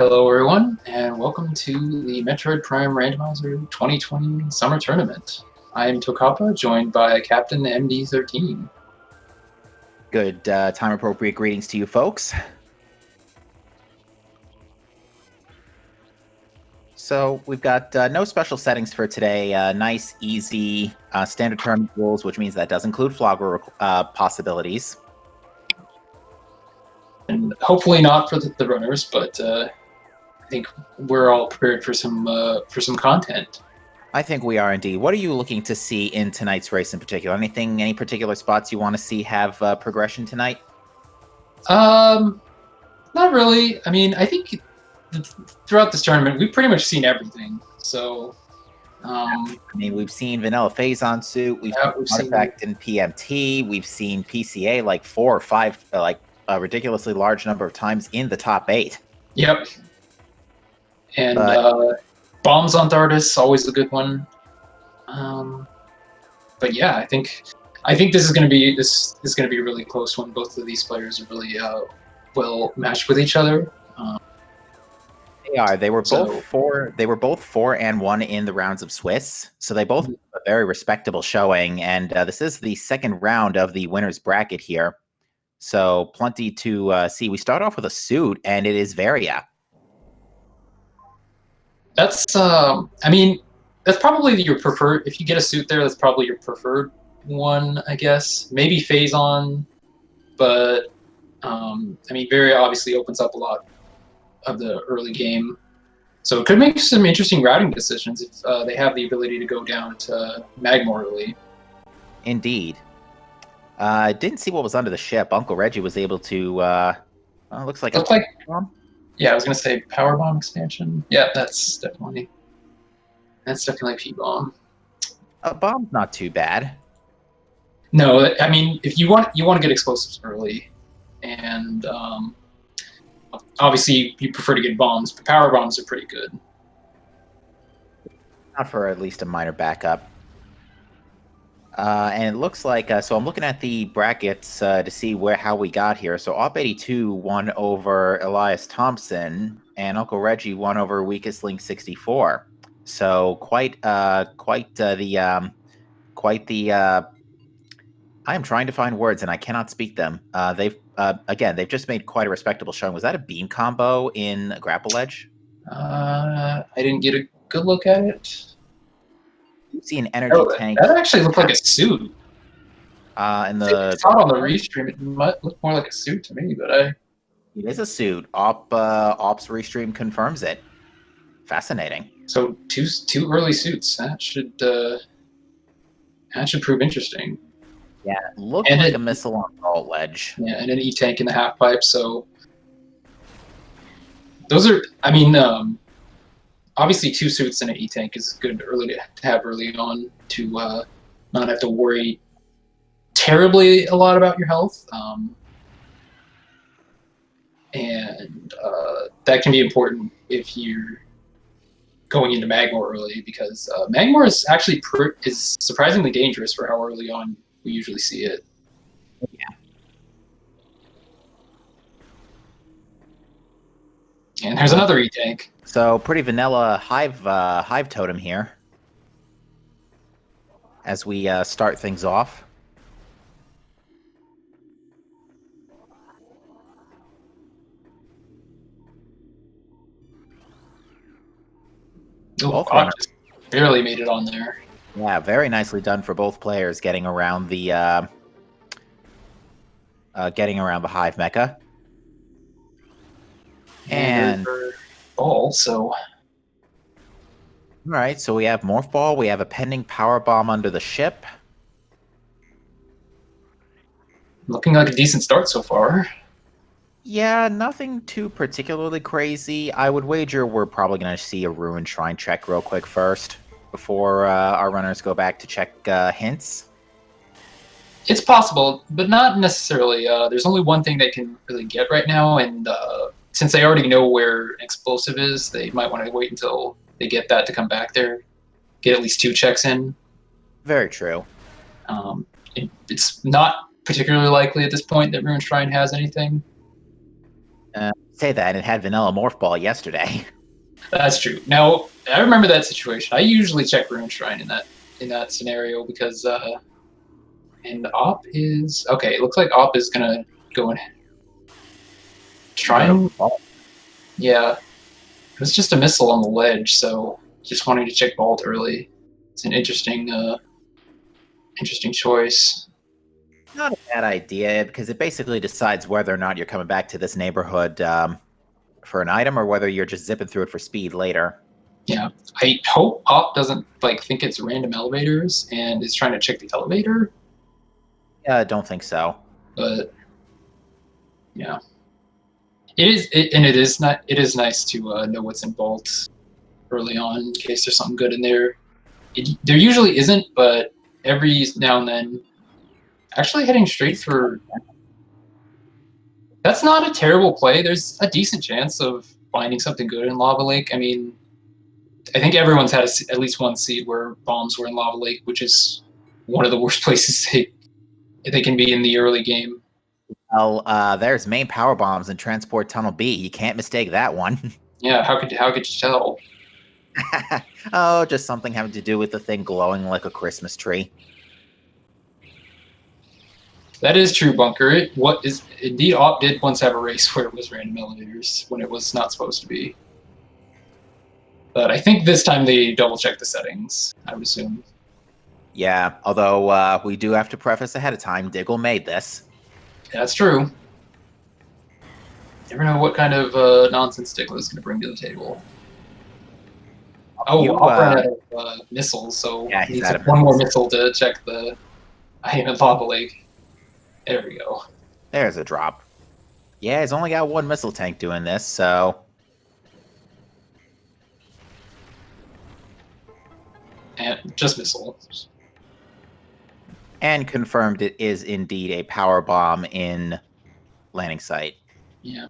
Hello, everyone, and welcome to the Metroid Prime Randomizer 2020 Summer Tournament. I am Tokapa, joined by Captain MD13. Good time-appropriate greetings to you folks. So we've got no special settings for today. Nice, easy, standard tournament rules, which means that does include Flogger possibilities. And hopefully not for the runners, but I think we're all prepared for some content. I think we are indeed. What are you looking to see in tonight's race in particular? Any particular spots you want to see have progression tonight? Not really. I mean, I think throughout this tournament, we've pretty much seen everything. So, I mean, we've seen Vanilla Phazon suit, we've seen Artifact and PMT, we've seen PCA like 4 or 5, like a ridiculously large number of times in the top 8. Yep. And Bombs on Thardis, always a good one. But yeah, I think this is going to be a really close one. Both of these players are really well matched with each other. They are. They were both 4-1 in the rounds of Swiss, so they both have a very respectable showing. And this is the second round of the winners bracket here, so plenty to see. We start off with a suit, and it is Varia. That's I mean, that's probably your preferred. If you get a suit there, that's probably your preferred one, I guess. Maybe Phazon, but I mean, Varia obviously opens up a lot of the early game, so it could make some interesting routing decisions if they have the ability to go down to Magmor early. Indeed. Didn't see what was under the ship. Uncle Reggie was able to. Looks like bomb. Yeah, I was gonna say power bomb expansion. Yeah, that's definitely P-bomb. A bomb's not too bad. No, I mean, if you want to get explosives early, and obviously you prefer to get bombs, but power bombs are pretty good. Not for at least a minor backup. And it looks like, so I'm looking at the brackets to see how we got here. So awp82 won over Elias Thompson, and Uncle Reggie won over Weakest Link 64. So quite the I am trying to find words and I cannot speak them. They've just made quite a respectable showing. Was that a beam combo in Grapple Edge? I didn't get a good look at it. You see an energy tank. That actually looked like a suit. And I saw it on the restream. It might look more like a suit to me, but it is a suit. Op's restream confirms it. Fascinating. So two early suits. That should prove interesting. Yeah, it looked like a missile on Vault Ledge. Yeah, and an E-tank in the half pipe. So those are, I mean, obviously 2 suits and an E-tank is good to have early on to not have to worry terribly a lot about your health. And that can be important if you're going into Magmor early, because Magmor is actually is surprisingly dangerous for how early on we usually see it. Yeah. And there's another E-tank. So pretty vanilla hive totem here as we start things off. Both runners just barely made it on there. Yeah, very nicely done for both players, getting around the hive mecha. And ball, so all right, so we have Morph Ball, we have a pending power bomb under the ship. Looking like a decent start so far. Yeah, nothing too particularly crazy. I would wager we're probably going to see a Ruined Shrine check real quick first, before our runners go back to check hints. It's possible, but not necessarily. There's only one thing they can really get right now, and since they already know where explosive is, they might want to wait until they get that to come back there. Get at least 2 checks in. Very true. It's not particularly likely at this point that Ruined Shrine has anything. say that, it had Vanilla Morph Ball yesterday. That's true. Now I remember that situation. I usually check Rune Shrine in that scenario because and Op is okay. It looks like Op is gonna go and try and yeah. It was just a missile on the ledge, so just wanting to check Vault early. It's an interesting choice. Not a bad idea, because it basically decides whether or not you're coming back to this neighborhood for an item or whether you're just zipping through it for speed later. Yeah, I hope Op doesn't think it's random elevators and is trying to check the elevator. Yeah, I don't think so. But yeah, it is nice to know what's in Vault early on in case there's something good in there. There usually isn't, but every now and then, actually heading straight for. That's not a terrible play. There's a decent chance of finding something good in Lava Lake. I mean, I think everyone's had at least one seed where bombs were in Lava Lake, which is one of the worst places they can be in the early game. Well, there's main power bombs in Transport Tunnel B. You can't mistake that one. Yeah, how could you tell? Oh, just something having to do with the thing glowing like a Christmas tree. That is true, Bunker. Indeed, Op did once have a race where it was random elevators when it was not supposed to be. But I think this time they double-checked the settings, I would assume. Yeah, although we do have to preface ahead of time, Diggle made this. Yeah, that's true. Never know what kind of nonsense Diggle is going to bring to the table. Oh, Op ran out of missiles, so yeah, he needs one more missile to check the item in Lava Lake. There we go. There's a drop. Yeah, he's only got one missile tank doing this, so... And just missiles. And confirmed it is indeed a power bomb in landing site. Yeah.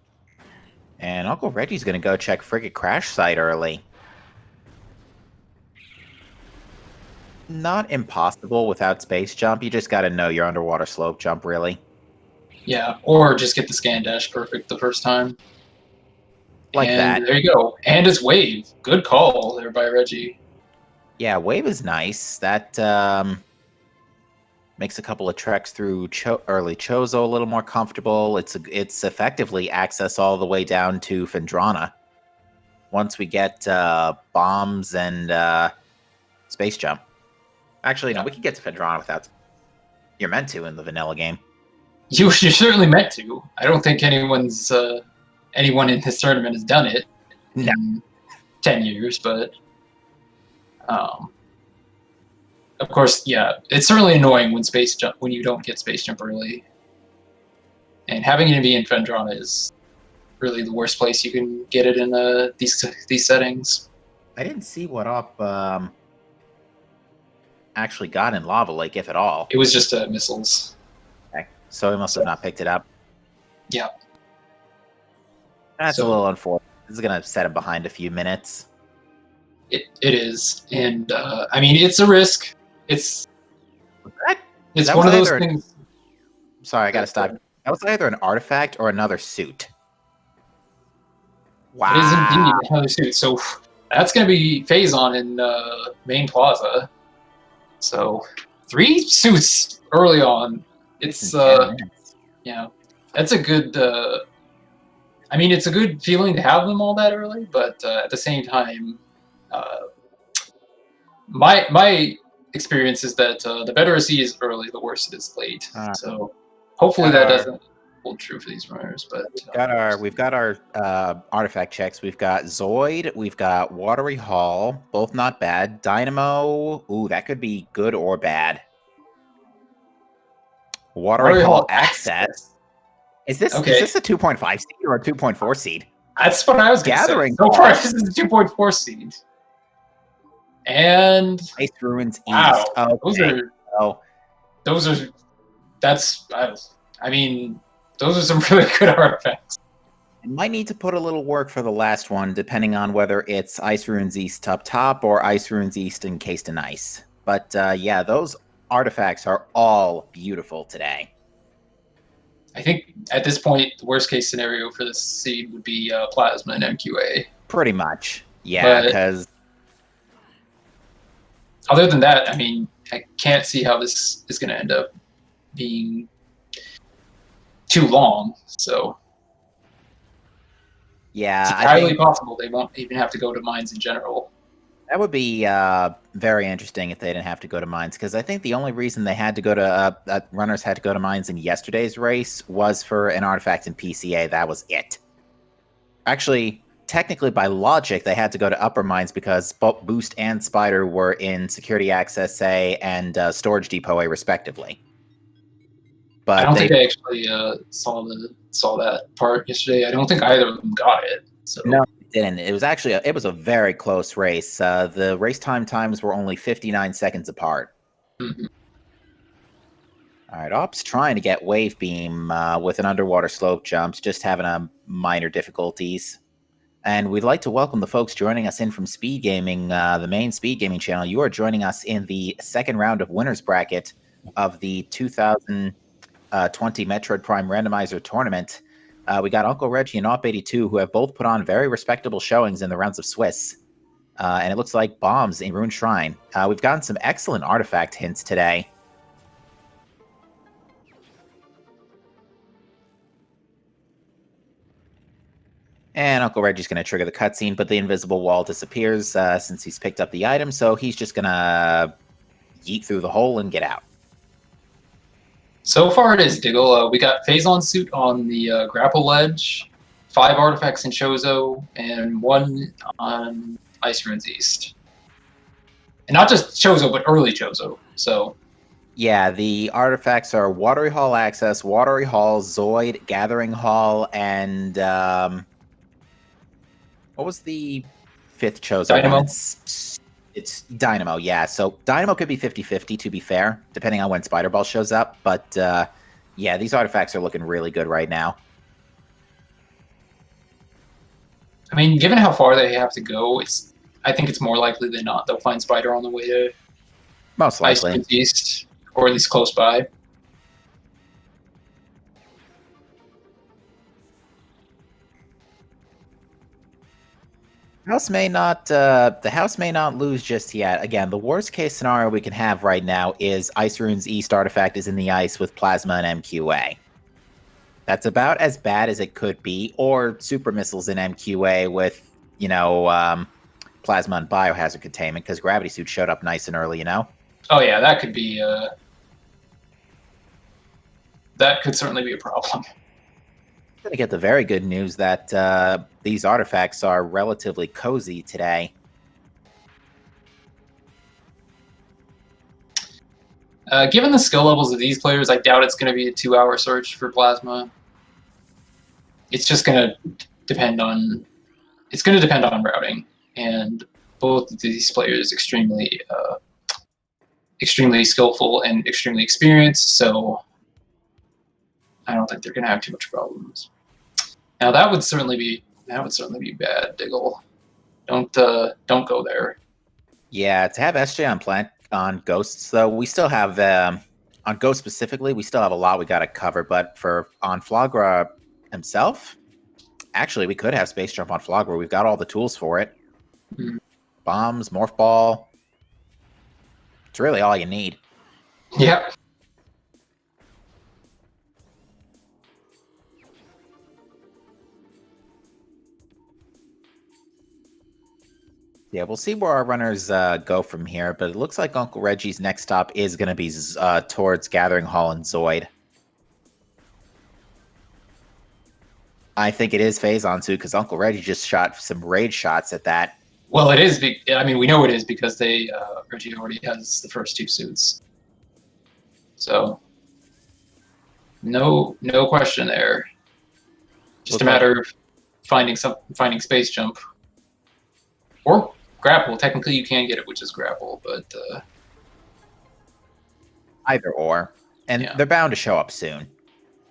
And Uncle Reggie's going to go check Frigate Crash Site early. Not impossible without space jump. You just got to know your underwater slope jump, really. Yeah, or just get the scan dash perfect the first time. Like that. There you go. And it's Wave. Good call there by Reggie. Yeah, Wave is nice. That makes a couple of treks through early Chozo a little more comfortable. It's effectively access all the way down to Phendrana. Once we get bombs and space jump. Actually, no, we can get to Phendrana without... You're meant to in the vanilla game. You're certainly meant to. I don't think anyone in this tournament has done it in 10 years, but of course, yeah, it's certainly annoying when you don't get space jump early. And having it be in Phendrana is really the worst place you can get it in these settings. I didn't see what Op actually got in Lava Lake, if at all. It was just missiles. Okay. So he must have not picked it up. Yeah. That's a little unfortunate. This is going to set him behind a few minutes. It is. And, I mean, it's a risk. It's one of those things. Sorry, I got to stop. That was either an artifact or another suit. Wow. It is indeed another suit. So that's going to be Phazon in Main Plaza. So 3 suits early on. It's yeah, that's a good. I mean, it's a good feeling to have them all that early, but at the same time, my experience is that the better a seed is early, the worse it is late. So hopefully that doesn't hold true for these runners. But we've got our artifact checks. We've got Zoid. We've got Watery Hall. Both not bad. Dynamo. Ooh, that could be good or bad. Watery Hall access. Is this a 2.5 seed or a 2.4 seed? That's what I was gathering. So far, this is a 2.4 seed. And Ice Ruins wow, East. Okay. I mean, those are some really good artifacts. I might need to put a little work for the last one, depending on whether it's Ice Ruins East up top or Ice Ruins East encased in ice. But yeah, those artifacts are all beautiful today. I think at this point, the worst case scenario for this seed would be Plasma and MQA. Pretty much. Yeah, But because other than that, I mean, I can't see how this is going to end up being too long. So yeah, it's I entirely think possible they won't even have to go to mines in general. that would be very interesting if they didn't have to go to mines, because I think the only reason they had to go to runners had to go to mines in yesterday's race was for an artifact in PCA. That was it. Actually, technically, by logic, they had to go to upper mines because both Boost and Spider were in Security Access A and Storage Depot A, respectively. I But don't they think I actually saw that part yesterday. I don't think either of them got it. So no, it didn't. It was actually it was a very close race. The race times were only 59 seconds apart. mhm. All right, Op's trying to get Wave Beam with an underwater slope jumps, just having a minor difficulties. And we'd like to welcome the folks joining us in from SpeedGaming, the main SpeedGaming channel. You are joining us in the second round of winners bracket of the 2020 Metroid Prime Randomizer tournament. We got Uncle Reggie and awp82, who have both put on very respectable showings in the rounds of Swiss. And it looks like bombs in Rune Shrine. We've gotten some excellent artifact hints today. And Uncle Reggie's going to trigger the cutscene, but the invisible wall disappears since he's picked up the item, so he's just going to yeet through the hole and get out. So far it is, Diggle. We got Phazon suit on the grapple ledge, 5 artifacts in Chozo, and 1 on Ice Ruins East. And not just Chozo, but early Chozo. So yeah, the artifacts are Watery Hall Access, Watery Hall, Zoid, Gathering Hall, and what was the 5th Chozo Dynamo. one? It's Dynamo, yeah. So Dynamo could be 50-50, to be fair, depending on when Spider Ball shows up. But yeah, these artifacts are looking really good right now. I mean, given how far they have to go, I think it's more likely than not they'll find Spider on the way to Most likely. Ice Ruins East, or at least close by. The house may not lose just yet. Again, the worst case scenario we can have right now is Ice Runes East artifact is in the ice with Plasma and MQA. That's about as bad as it could be, or Super Missiles in MQA with, Plasma and Biohazard Containment, because Gravity Suit showed up nice and early, Oh yeah, that could be that could certainly be a problem. I'm gonna get the very good news that these artifacts are relatively cozy today. Given the skill levels of these players, I doubt it's going to be a 2-hour search for Plasma. It's just going to depend on routing, and both of these players extremely skillful and extremely experienced. So I don't think they're going to have too much problems. Now that would certainly be bad, Diggle. Don't go there. Yeah, to have SJ on Ghosts, though, we still have on Ghost specifically, we still have a lot we got to cover. But on Flagra himself, actually, we could have Space Jump on Flagra. We've got all the tools for it. Mm-hmm. Bombs, Morph Ball. It's really all you need. Yep. Yeah, we'll see where our runners go from here, but it looks like Uncle Reggie's next stop is going to be towards Gathering Hall and Zoid. I think it is Phazon too, because Uncle Reggie just shot some rage shots at that. Well, it is. I mean, we know it is because Reggie already has the first 2 suits. So no question there. Just a matter of finding Space Jump or grapple. Technically, you can get it, which is grapple, but either or, and yeah. They're bound to show up soon.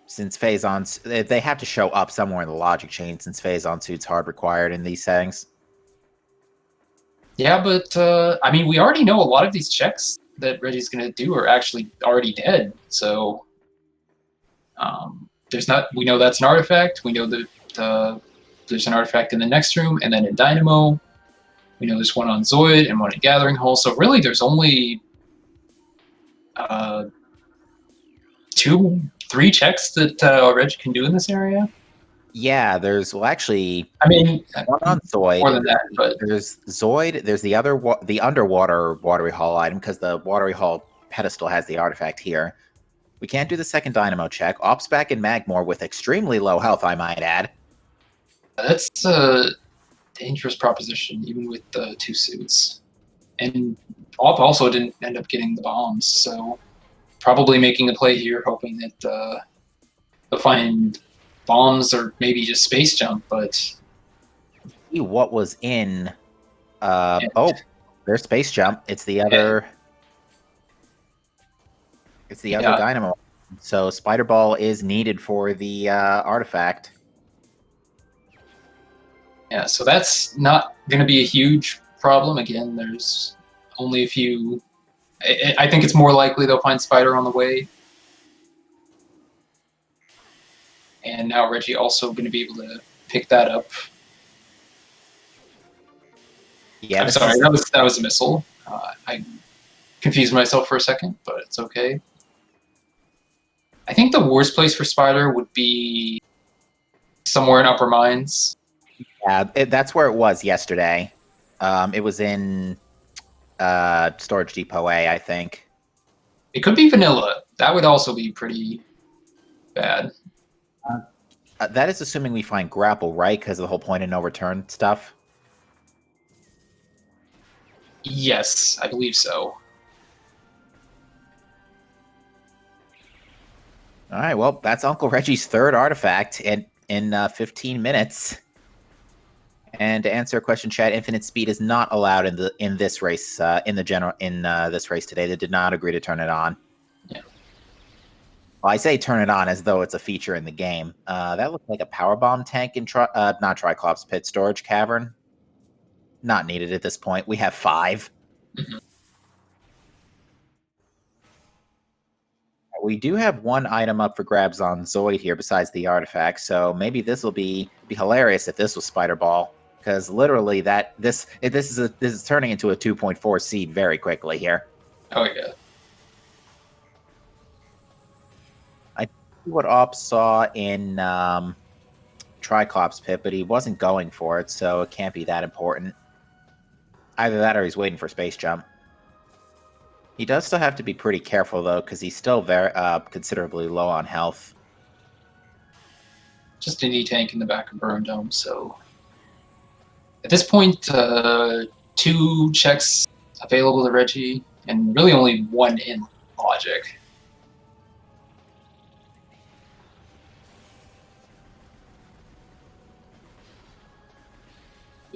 Since Phazon's, they have to show up somewhere in the logic chain, since Phazon suit's hard required in these settings. Yeah, but I mean, we already know a lot of these checks that Reggie's going to do are actually already dead. So We know that's an artifact. We know that there's an artifact in the next room, and then in Dynamo. We know there's one on Zoid and one in Gathering Hall. So really, there's only 2-3 checks that Reggie can do in this area. Yeah, there's actually. I mean, one on Zoid. More than that, but there's Zoid. There's the other the underwater Watery Hall item because the Watery Hall pedestal has the artifact here. We can't do the second Dynamo check. Ops back in Magmore with extremely low health, I might add. That's a dangerous proposition, even with the 2 suits. And Op also didn't end up getting the bombs, so probably making a play here, hoping that they'll find bombs or maybe just space jump, but See what was in oh, there's space jump. It's the other other Dynamo. So Spider Ball is needed for the artifact. Yeah, so that's not going to be a huge problem. Again, there's only a few. I think it's more likely they'll find Spider on the way. And now Reggie also going to be able to pick that up. Yeah, I'm sorry, that was a missile. I confused myself for a second, but it's okay. I think the worst place for Spider would be somewhere in Upper Mines. Yeah, that's where it was yesterday. It was in Storage Depot A, I think. It could be Vanilla. That would also be pretty bad. That is assuming we find Grapple, right? Because of the whole point of no return stuff. Yes, I believe so. All right, well, that's Uncle Reggie's third artifact in 15 minutes. And to answer a question, Chad, infinite speed is not allowed in this race this race today. They did not agree to turn it on. Yeah. Well, I say turn it on as though it's a feature in the game. That looks like a power bomb tank in not Triclops Pit Storage Cavern. Not needed at this point. We have 5. Mm-hmm. We do have one item up for grabs on Zoid here besides the artifact, so maybe this will be hilarious if this was Spider Ball, because literally this is turning into a 2.4 seed very quickly here. Oh yeah. I see what Op saw in Triclops Pit, but he wasn't going for it, so it can't be that important. Either that or he's waiting for Space Jump. He does still have to be pretty careful, though, because he's still very considerably low on health. Just an E-tank in the back of Burn Dome, so... At this point, 2 checks available to Reggie, and really only 1 in Logic.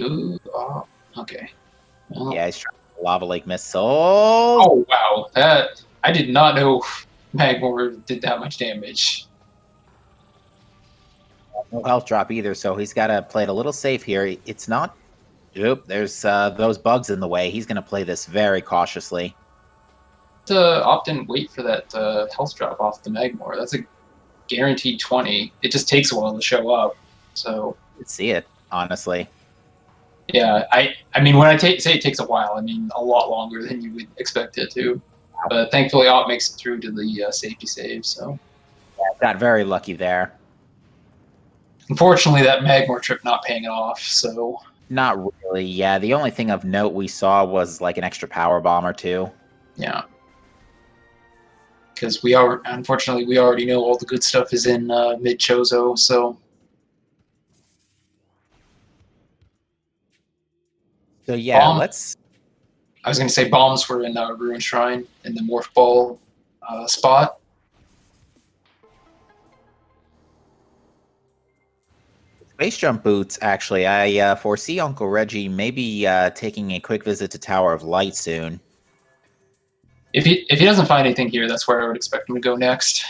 Ooh, oh, okay. Well, Yeah, he's trying to Lava Lake Missile. Oh, wow. I did not know Magmore did that much damage. No health drop either, so he's got to play it a little safe here. It's not... Oop, there's those bugs in the way. He's going to play this very cautiously. Op didn't wait for that health drop off the Magmore. That's a guaranteed 20. It just takes a while to show up. So Let's see it, honestly. yeah, I mean, when I say it takes a while, I mean a lot longer than you would expect it to. But thankfully, Op makes it through to the safety save. So Yeah, got very lucky there. Unfortunately, that Magmore trip not paying it off. So Not really. Yeah, the only thing of note we saw was like an extra power bomb or 2. yeah, because unfortunately we already know all the good stuff is in mid Chozo. So yeah, I was going to say bombs were in Ruin Shrine in the Morph Ball spot. Space Jump Boots, actually. I foresee Uncle Reggie maybe taking a quick visit to Tower of Light soon. If he doesn't find anything here, that's where I would expect him to go next.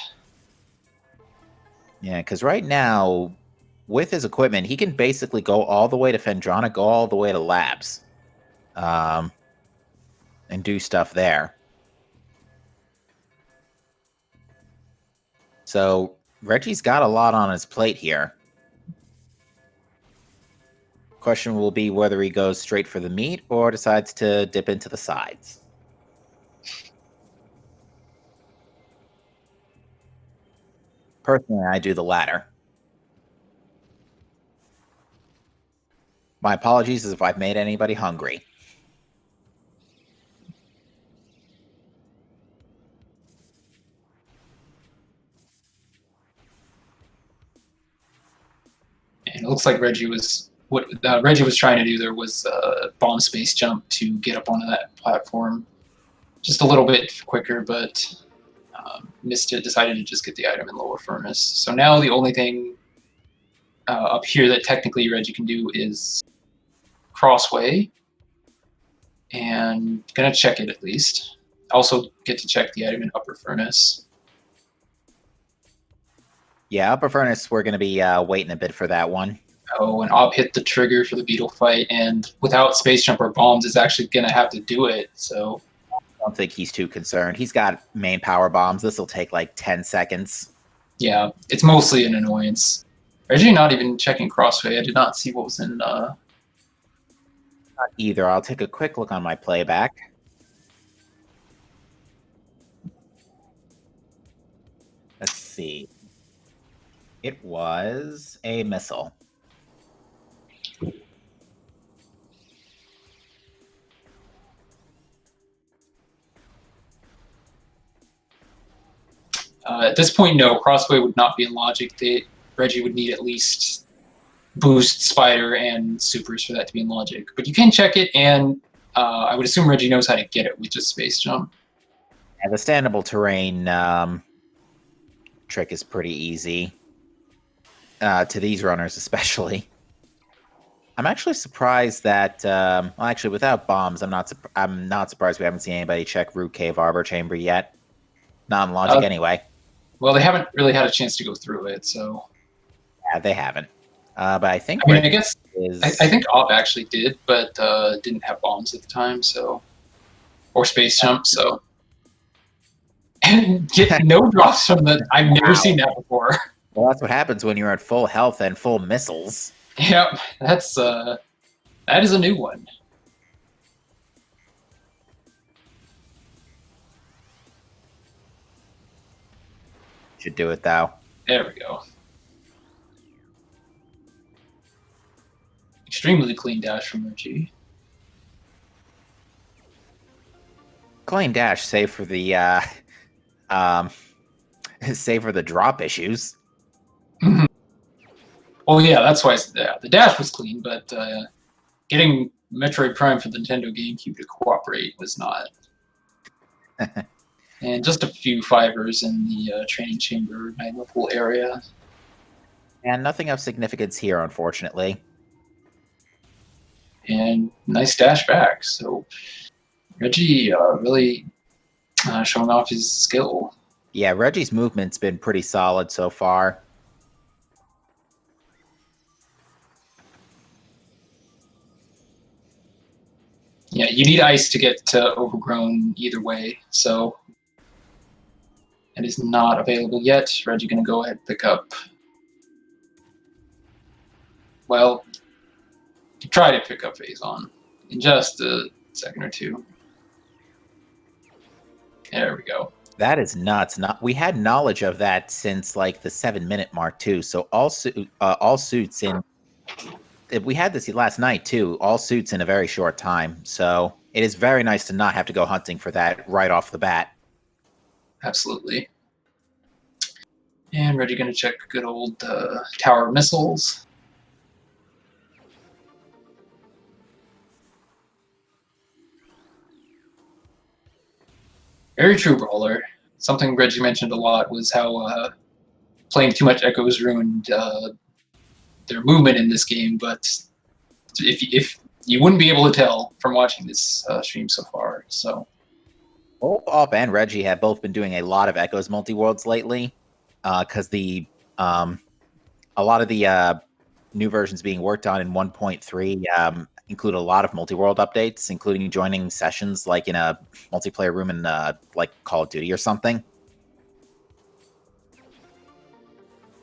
Yeah, because right now, with his equipment, he can basically go all the way to Fendrana, go all the way to Labs, and do stuff there. So Reggie's got a lot on his plate here. Question will be whether he goes straight for the meat or decides to dip into the sides. Personally, I do the latter. My apologies if I've made anybody hungry. And it looks like Reggie was trying to do there was a bomb space jump to get up onto that platform, just a little bit quicker, but missed it. Decided to just get the item in lower furnace. So now the only thing up here that technically Reggie can do is crossway, and gonna check it at least. Also get to check the item in upper furnace. Yeah, upper furnace, we're going to be waiting a bit for that one. Oh, and Ob hit the trigger for the beetle fight, and without space jump or bombs, is actually going to have to do it. So I don't think he's too concerned. He's got main power bombs. This will take like 10 seconds. Yeah, it's mostly an annoyance. Reggie not even checking crossway. I did not see what was in. Not either. I'll take a quick look on my playback. Let's see. It was a missile. At this point, no. Crossway would not be in logic. Reggie would need at least boost, spider, and supers for that to be in logic. But you can check it, and I would assume Reggie knows how to get it with just space jump. Yeah, the standable terrain trick is pretty easy. To these runners especially. I'm actually surprised that, well, actually, without bombs, I'm not surprised we haven't seen anybody check Root Cave Arbor Chamber yet. Not in logic, anyway. Well, they haven't really had a chance to go through it, so. Yeah, they haven't. But I think. I mean, I guess I think Ob actually did, but didn't have bombs at the time, so, or space jump, so. And get no drops from the. I've never seen that before. Well, that's what happens when you're at full health and full missiles. Yep, that is a new one. Should do it though. There we go. Extremely clean dash from Reggie. Clean dash, save for the save for the drop issues. Well, yeah, that's why the dash was clean, but getting Metroid Prime for the Nintendo GameCube to cooperate was not. And just a few fivers in the training chamber magma pool area. And nothing of significance here, unfortunately. And nice dash back. So Reggie really showing off his skill. Yeah, Reggie's movement's been pretty solid so far. Yeah, you need ice to get to overgrown either way, so it is not available yet. Reggie gonna go ahead and pick up. Well, try to pick up Phazon in just a second or two. There we go. That is nuts. We had knowledge of that since like the 7-minute mark too. So all suits in. We had this last night too. All suits in a very short time. So it is very nice to not have to go hunting for that right off the bat. Absolutely. And Reggie gonna check good old tower missiles. Very true, Brawler. Something Reggie mentioned a lot was how playing too much Echoes ruined their movement in this game, but if you wouldn't be able to tell from watching this stream so far, so. Both Op and Reggie have both been doing a lot of Echoes multi-worlds lately, because a lot of the new versions being worked on in 1.3 include a lot of multi-world updates, including joining sessions like in a multiplayer room in like Call of Duty or something.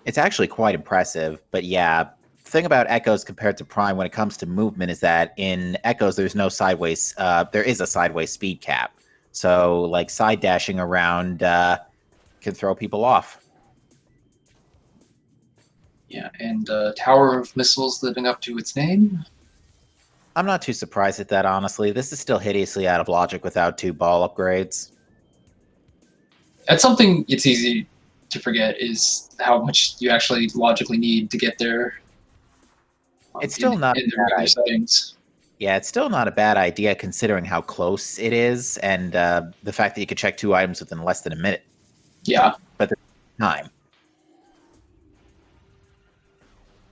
It's actually quite impressive. But yeah, the thing about Echoes compared to Prime when it comes to movement is that in Echoes there's no sideways. There is a sideways speed cap, so like side dashing around can throw people off. Yeah, and Tower of Missiles living up to its name. I'm not too surprised at that, honestly. This is still hideously out of logic without 2 ball upgrades. That's something it's easy to forget is how much you actually logically need to get there. It's still not in the regular settings. Yeah, it's still not a bad idea considering how close it is and the fact that you could check 2 items within less than a minute. Yeah. But the time.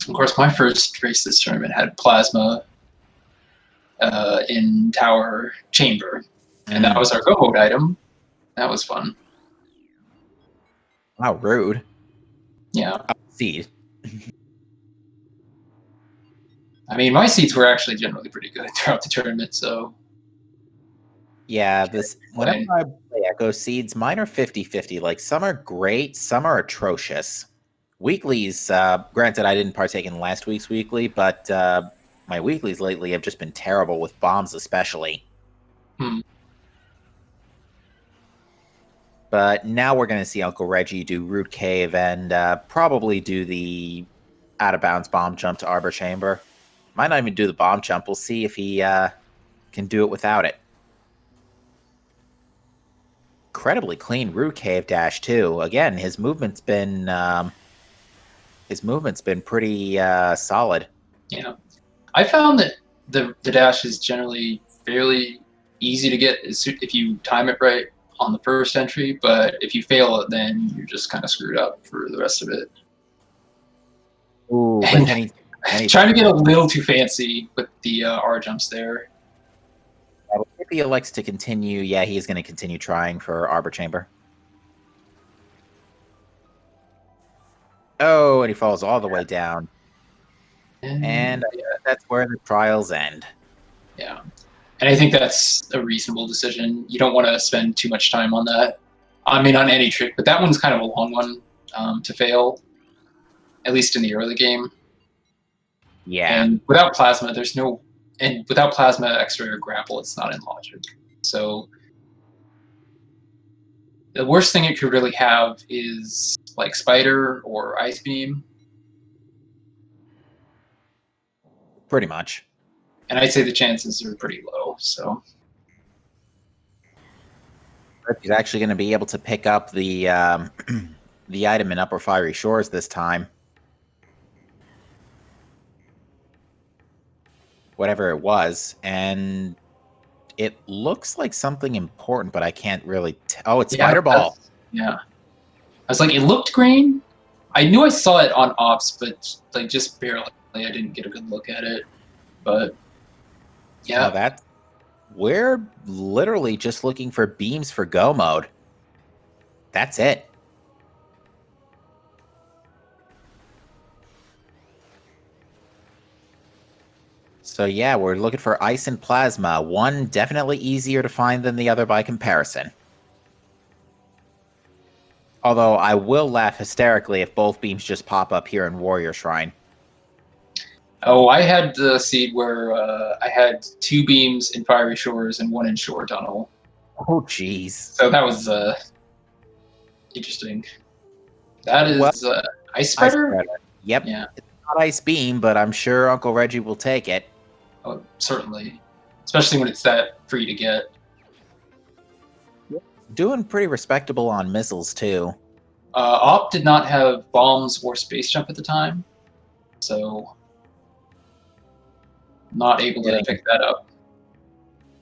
Of course, my first race this tournament had plasma in Tower Chamber, and that was our go mode item. That was fun. Wow, rude. Yeah. Seed. I mean, my seeds were actually generally pretty good throughout the tournament, so. Yeah, whenever I play Echo Seeds, mine are 50-50. Like, some are great, some are atrocious. Weeklies, granted, I didn't partake in last week's weekly, but my weeklies lately have just been terrible, with bombs especially. But now we're going to see Uncle Reggie do Root Cave and probably do the out-of-bounds bomb jump to Arbor Chamber. Might not even do the bomb jump. We'll see if he can do it without it. Incredibly clean Root Cave dash too. Again, his movement's been pretty solid. Yeah, I found that the dash is generally fairly easy to get if you time it right on the first entry, but if you fail it, then you're just kind of screwed up for the rest of it. Ooh, and but trying to get a little too fancy with the R jumps there. If he elects to continue, yeah, he's going to continue trying for Arbor Chamber. Oh, and he falls all the way down. And yeah, that's where the trials end. Yeah. And I think that's a reasonable decision. You don't want to spend too much time on that. I mean, on any trick, but that one's kind of a long one to fail, at least in the early game. Yeah. And without Plasma, there's no... And without Plasma, X-Ray, or Grapple, it's not in logic. So the worst thing it could really have is like Spider or Ice Beam. Pretty much. And I'd say the chances are pretty low, so... He's actually going to be able to pick up the the item in Upper Fiery Shores this time. Whatever it was, and it looks like something important, but I can't really tell. Oh, it's Spider Ball. Yeah. I was like, it looked green. I knew I saw it on Ops, but like just barely. I didn't get a good look at it. But yeah. Oh, we're literally just looking for beams for go mode. That's it. So yeah, we're looking for Ice and Plasma. One definitely easier to find than the other by comparison. Although I will laugh hysterically if both beams just pop up here in Warrior Shrine. Oh, I had the seed where I had 2 beams in Fiery Shores and 1 in Shore Tunnel. Oh, jeez. So that was interesting. That is Ice Spreader? Yep. Yeah. It's not Ice Beam, but I'm sure Uncle Reggie will take it. Oh, certainly. Especially when it's that free to get. Doing pretty respectable on missiles, too. Op did not have bombs or space jump at the time, so not able to pick that up.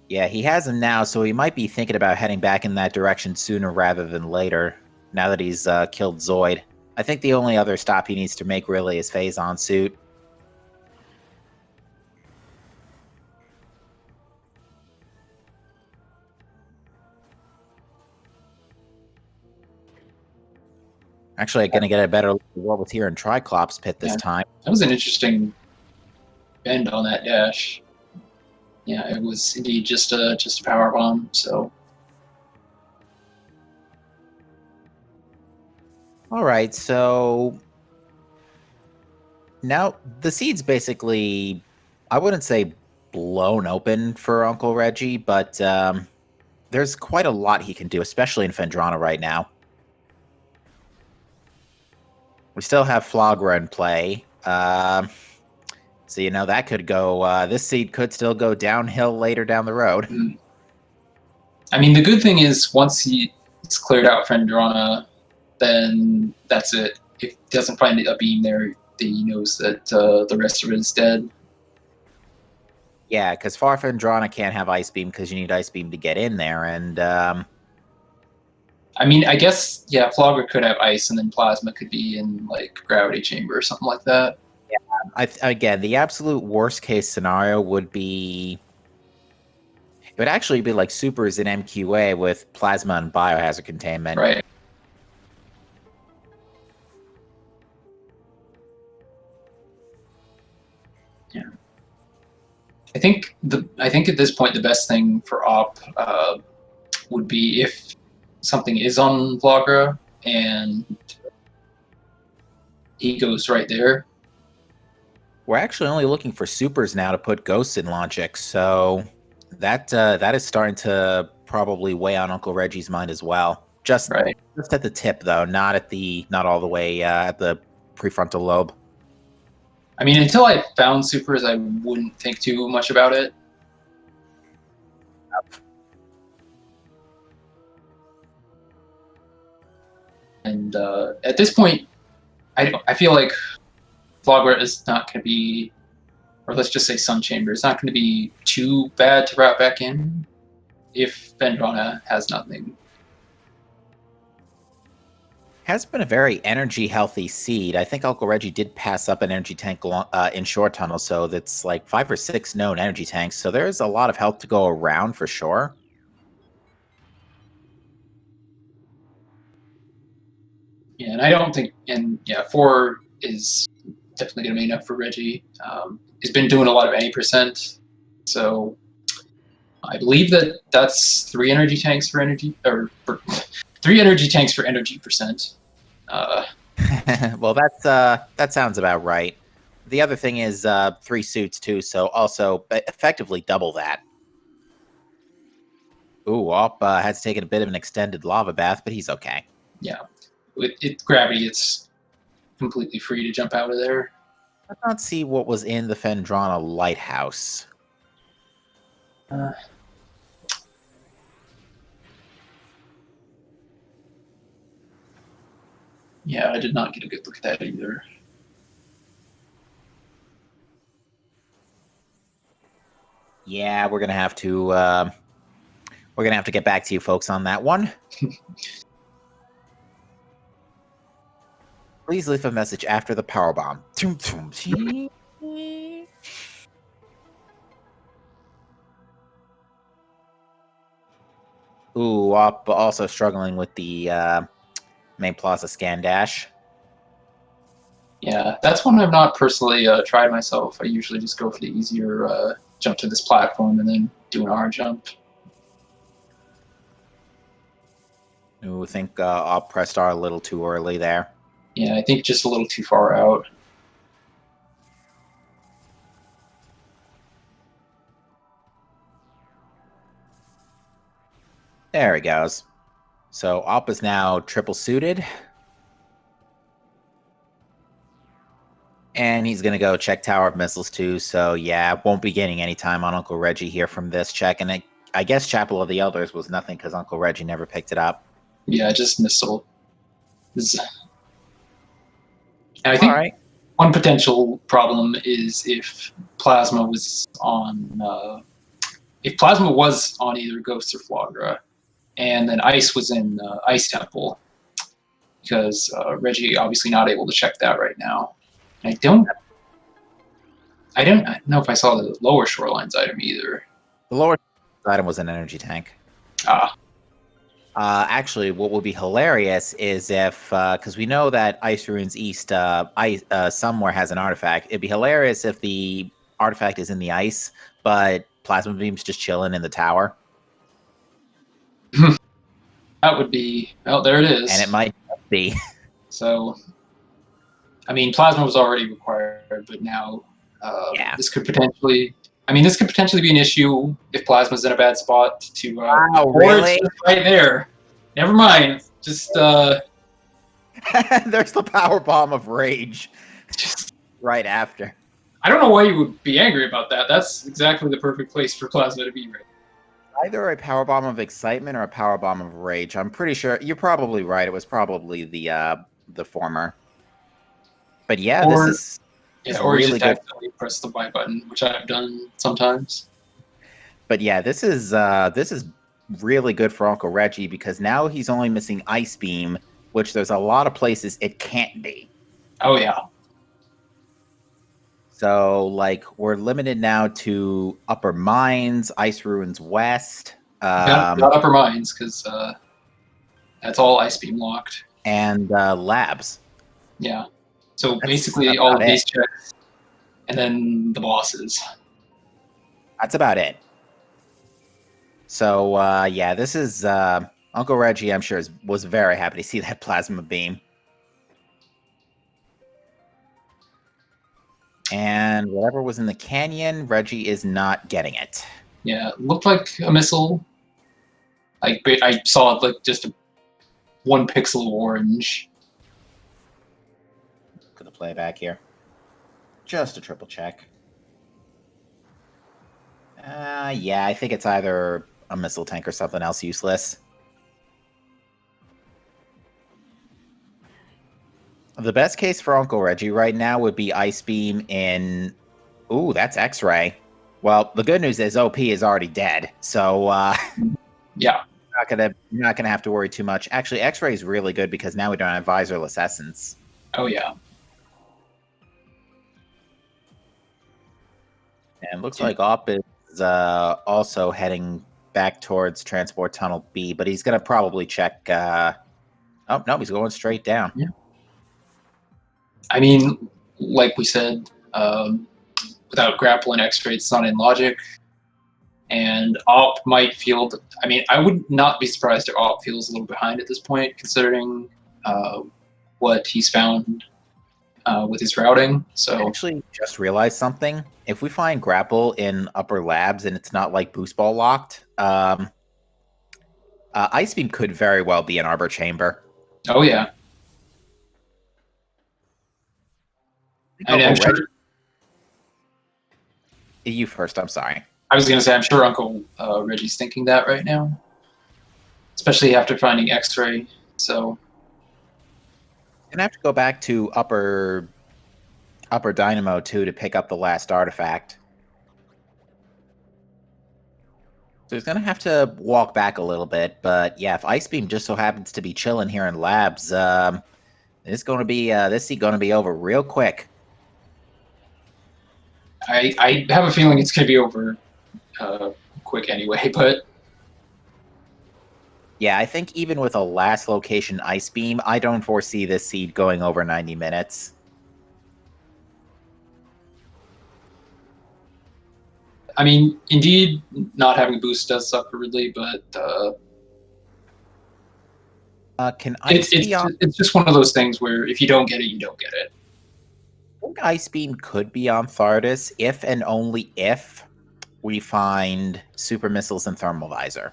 Yeah, he has them now, so he might be thinking about heading back in that direction sooner rather than later, now that he's killed Zoid. I think the only other stop he needs to make, really, is Phazon Suit. Actually, I'm going to get a better look at what was here in Triclops Pit this time. That was an interesting bend on that dash. Yeah, it was indeed just a power bomb, so... All right, so Now, the seed's basically, I wouldn't say blown open for Uncle Reggie, but there's quite a lot he can do, especially in Fendrana right now. We still have Flogra in play. So, that could go, this seed could still go downhill later down the road. I mean, the good thing is once he's cleared out Fendrana, then that's it. If he doesn't find a beam there, then he knows that the rest of it is dead. Yeah, because Far Fendrana can't have Ice Beam because you need Ice Beam to get in there, and I mean, I guess, yeah, Flogra could have ice, and then Plasma could be in, like, Gravity Chamber or something like that. Yeah, again, the absolute worst case scenario would be... It would actually be like Supers in MQA with Plasma and Biohazard Containment. Right. Yeah. I think at this point the best thing for Op would be if something is on Vlogra and he goes right there. We're actually only looking for Supers now to put Ghosts in Logic, so that is starting to probably weigh on Uncle Reggie's mind as well. Just at the tip, though, not all the way at the prefrontal lobe. I mean, until I found Supers, I wouldn't think too much about it. And at this point, I feel like Vlogra is not going to be, or let's just say Sun Chamber, is not going to be too bad to route back in if Fendrana has nothing. Has been a very energy healthy seed. I think Uncle Reggie did pass up an energy tank in Short Tunnel, so that's like 5 or 6 known energy tanks. So there's a lot of health to go around for sure. Yeah, and I don't think, and yeah, 4 is definitely going to be enough for Reggie. He's been doing a lot of any %, so I believe that's 3 energy tanks for energy, or 3 energy tanks for energy %. Well, that sounds about right. The other thing is 3 suits too, so also effectively double that. Ooh, Op has taken a bit of an extended lava bath, but he's okay. Yeah, with gravity, it's completely free to jump out of there. Let's not see what was in the Fendrana lighthouse. Yeah, I did not get a good look at that either. Yeah, we're gonna have to get back to you folks on that one. Please leave a message after the power bomb. Ooh, Op also struggling with the main plaza scan dash. Yeah, that's one I've not personally tried myself. I usually just go for the easier jump to this platform and then do an R jump. Ooh, I think Op pressed R a little too early there. Yeah, I think just a little too far out. There he goes. So Op is now triple suited. And he's going to go check Tower of Missiles too. So yeah, won't be gaining any time on Uncle Reggie here from this check. And I guess Chapel of the Elders was nothing because Uncle Reggie never picked it up. Yeah, just missile. And I think one potential problem is if Plasma was on either Ghost or Flogra, and then Ice was in Ice Temple, because Reggie obviously not able to check that right now. I don't know if I saw the lower shorelines item either. The lower item was an energy tank. Actually, what would be hilarious is if, because we know that Ice Ruins East somewhere has an artifact. It'd be hilarious if the artifact is in the ice, but Plasma Beam's just chilling in the tower. That would be, well, there it is. And it might be. So, I mean, Plasma was already required but now Yeah. this could potentially. I mean, this could potentially be an issue if Plasma's in a bad spot to. Wow, or really? it's just right there. Never mind. Just. There's the power bomb of rage. Just. Right after. I don't know why you would be angry about that. That's exactly the perfect place for Plasma to be right. Either a power bomb of excitement or a power bomb of rage. I'm pretty sure you're probably right. It was probably the former. But yeah, Or, this is or you really just good. accidentally press the Y button, which I've done sometimes. But yeah, this is really good for Uncle Reggie because now he's only missing Ice Beam, which there's a lot of places it can't be. Oh yeah. So like we're limited now to Upper Mines, Ice Ruins West. Got Upper Mines because that's all Ice Beam locked. And labs. Yeah. So That's basically all of about these checks, and then the bosses. That's about it. So yeah, this is Uncle Reggie. I'm sure was very happy to see that plasma beam. And whatever was in the canyon, Reggie is not getting it. Yeah, it looked like a missile. Like I saw it like just one pixel of orange. Look at the playback here. Just a triple check. Yeah, I think it's either a missile tank or something else useless. The best case for Uncle Reggie right now would be Ice Beam in... Ooh, that's X-Ray. Well, the good news is OP is already dead, so yeah, you're not gonna have to worry too much. Actually, X-Ray is really good because now we don't have Visorless Essence. Oh yeah. And it looks like AWP is also heading back towards Transport Tunnel B, but he's gonna probably check. Oh no, he's going straight down. Yeah. I mean, like we said, without grapple and X-ray, it's not in logic. And AWP might feel. I mean, I would not be surprised if AWP feels a little behind at this point, considering what he's found with his routing. So I actually just realized something. If we find grapple in upper labs and it's not like boost ball locked, Ice Beam could very well be an Arbor Chamber. oh yeah. I'm sure, you first. I'm sorry. I was going to say, I'm sure Uncle Reggie's thinking that right now, especially after finding X-ray. So, And I have to go back to upper Dynamo too to pick up the last artifact. So he's gonna have to walk back a little bit, but yeah, if Ice Beam just so happens to be chilling here in labs, it's going to be this seat going to be over real quick. I have a feeling it's going to be over quick anyway, but yeah, I think even with a last location Ice Beam, I don't foresee this seed going over 90 minutes. I mean, indeed, not having boost does suck really, but Can Ice it's just one of those things where if you don't get it, you don't get it. I think Ice Beam could be on Thardus if and only if we find super missiles and thermal visor.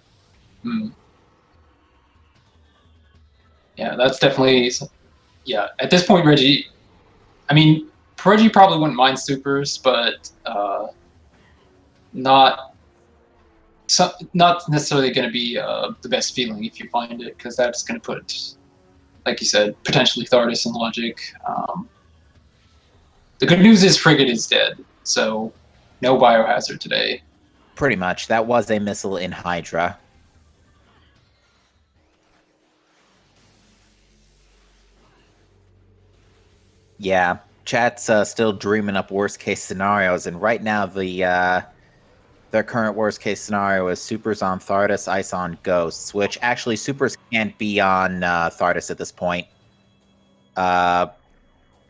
Yeah, that's definitely. Yeah, at this point, Reggie. I mean, Reggie probably wouldn't mind supers, but not necessarily going to be the best feeling if you find it, because that's going to put, like you said, potentially Thardus in logic. The good news is Frigate is dead, so no biohazard today. Pretty much. That was a missile in Hydra. Yeah, chat's still dreaming up worst case scenarios, and right now their current worst case scenario is supers on Thardus, ice on Ghosts, which actually supers can't be on Thardus at this point.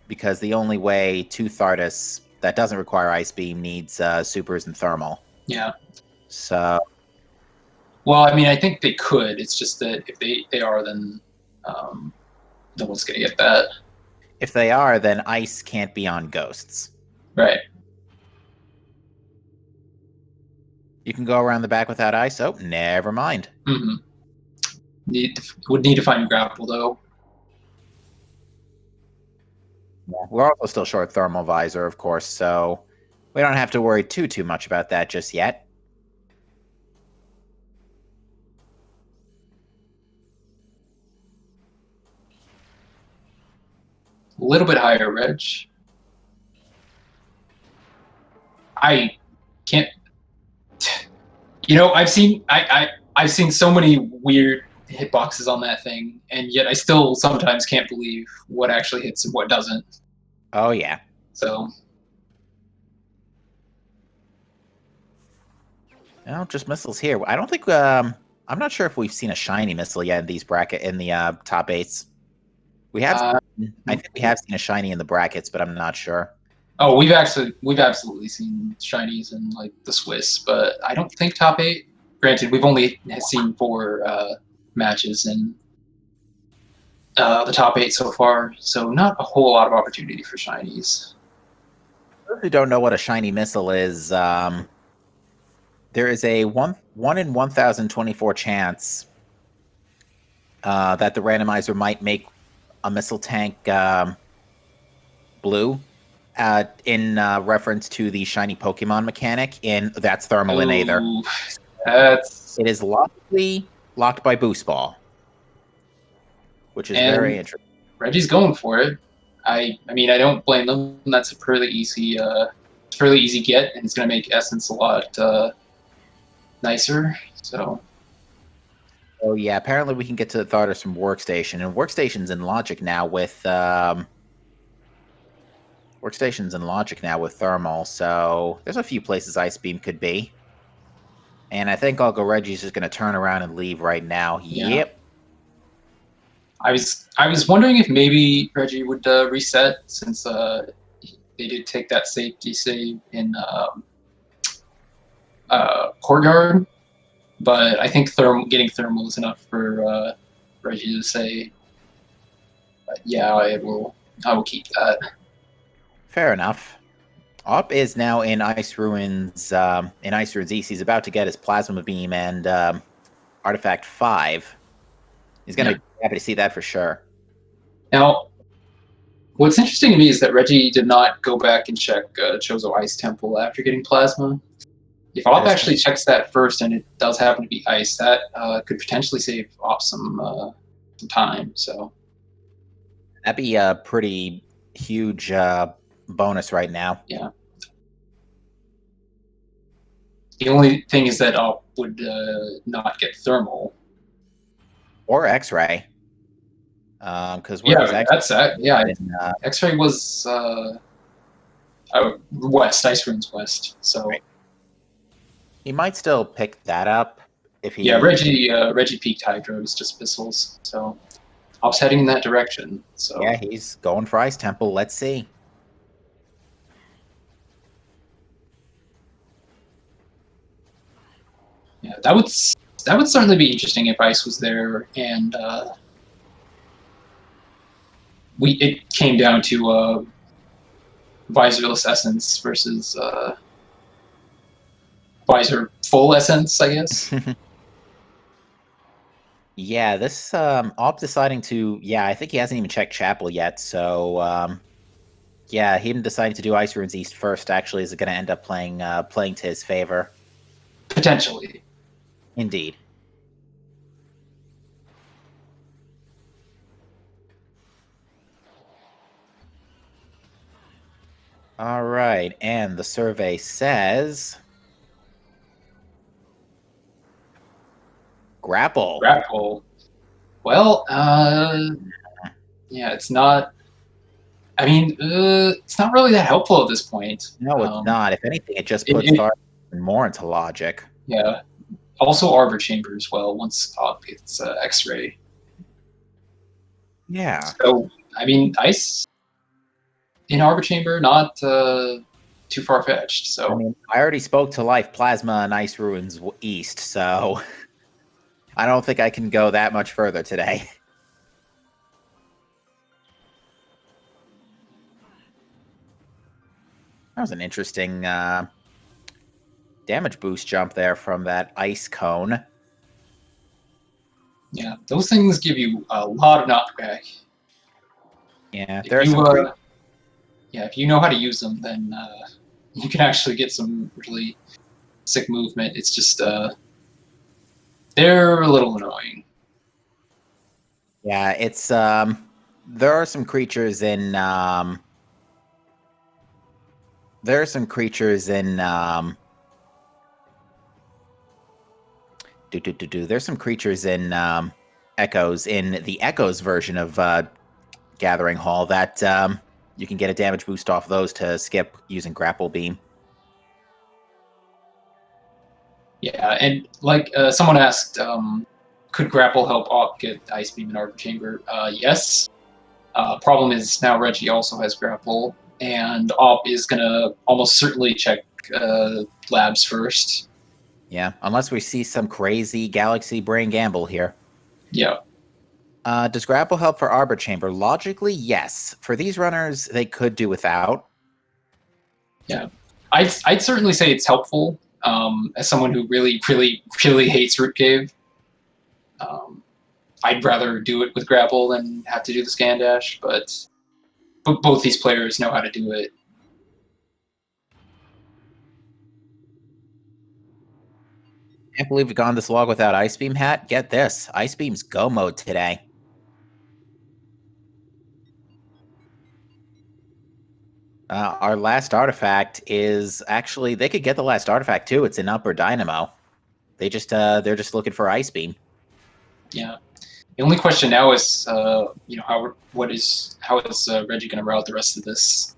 Because the only way to Thardus that doesn't require Ice Beam needs supers and thermal. Yeah. So. Well, I mean, I think they could. It's just that if they are, then no one's going to get that. If they are, then Ice can't be on Ghosts. Right. You can go around the back without ice. Oh, never mind. Mm-hmm. Would need to find grapple though. Yeah. We're also still short thermal visor, of course, so we don't have to worry too much about that just yet. A little bit higher, Reg. I can't. You know, I've seen so many weird hitboxes on that thing, and yet I still sometimes can't believe what actually hits and what doesn't. Oh yeah. So No, just missiles here. I don't think I'm not sure if we've seen a shiny missile yet in these top 8s. We have I think we have seen a shiny in the brackets, but I'm not sure. oh, we've absolutely seen shinies in like the Swiss, but I don't think top 8. Granted, we've only seen 4 matches in the top 8 so far, so not a whole lot of opportunity for shinies. For those who don't know what a shiny missile is, there is a 1 in 1,024 chance that the randomizer might make a missile tank blue in reference to the shiny Pokemon mechanic, and that's thermal in Aether. That's It is locked by Boost Ball, which is very interesting. Reggie's going for it. I mean, I don't blame them. That's a fairly easy get, and it's going to make Essence a lot nicer. So. Oh yeah, apparently we can get to the Thardos from Workstation, and Workstation's in Logic now with Thermal. So there's a few places Ice Beam could be. And I think Uncle Reggie's just going to turn around and leave right now. Yeah. Yep. I was wondering if maybe Reggie would reset, since they did take that safety save in Courtyard, but I think getting thermal is enough for Reggie to say, yeah, I will keep that. Fair enough. Op is now in Ice Ruins. East, he's about to get his Plasma Beam and Artifact 5. He's going to be happy to see that for sure. Now, what's interesting to me is that Reggie did not go back and check Chozo Ice Temple after getting Plasma. If Op actually checks that first and it does happen to be Ice, that could potentially save Op some time. So that'd be a pretty huge bonus right now. Yeah. The only thing is that Op would not get Thermal. Or X-Ray. Because X-Ray was west, Ice Ruins west. So right. He might still pick that up if he. Yeah, Reggie peaked Hydro. It's just missiles. So Op's heading in that direction. So yeah, he's going for Ice Temple. Let's see. Yeah, that would certainly be interesting if Ice was there and it came down to Visorless Essence versus Visor full Essence, I guess. Yeah, this Op deciding to. Yeah, I think he hasn't even checked Chapel yet. So yeah, him deciding to do Ice Ruins East first actually is going to end up playing to his favor. Potentially. Indeed. All right, and the survey says Grapple. Grapple. Well, yeah, it's not. I mean, it's not really that helpful at this point. No, it's not. If anything, it just puts more into Logic. Yeah. Also, Arbor Chamber as well. Once Op gets X-Ray. Yeah. So, I mean, Ice in Arbor Chamber, not too far-fetched. So I mean, I already spoke to Life Plasma and Ice Ruins East, so I don't think I can go that much further today. That was an interesting damage boost jump there from that ice cone. Yeah, those things give you a lot of knockback. Yeah, If there are you, some if you know how to use them, then you can actually get some really sick movement. It's just they're a little annoying. Yeah, it's there are some creatures in there's some creatures in Echoes in the Echoes version of Gathering Hall that you can get a damage boost off those to skip using Grapple Beam. Yeah, and like someone asked, could grapple help Op get Ice Beam and Arbor Chamber? Yes. Problem is now Reggie also has grapple, and Op is gonna almost certainly check labs first. Yeah, unless we see some crazy Galaxy Brain gamble here. Yeah. Does grapple help for Arbor Chamber? Logically, yes. For these runners, they could do without. Yeah, I'd certainly say it's helpful. As someone who really, really, really hates Root Cave, I'd rather do it with grapple than have to do the scan dash. But both these players know how to do it. Can't believe we've gone this long without Ice Beam Hat. Get this, Ice Beam's go mode today. Our last artifact is actually, they could get the last artifact too. It's an Upper Dynamo. They're just looking for Ice Beam. Yeah. The only question now is, how is Reggie going to route the rest of this?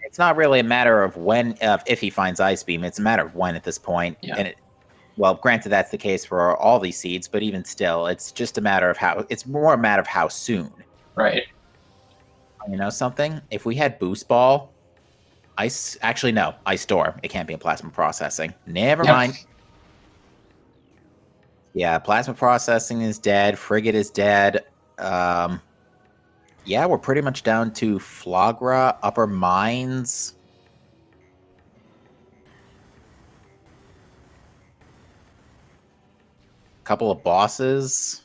It's not really a matter of when, if he finds Ice Beam. It's a matter of when at this point. Yeah. And well, granted, that's the case for all these seeds, but even still, it's just a matter of how. It's more a matter of how soon. Right. You know something? If we had Boost Ball, Ice. Actually, no, Ice Storm. It can't be in Plasma Processing. Never mind. Yeah, Plasma Processing is dead. Frigate is dead. Yeah, we're pretty much down to Flagra, Upper Mines. Couple of bosses.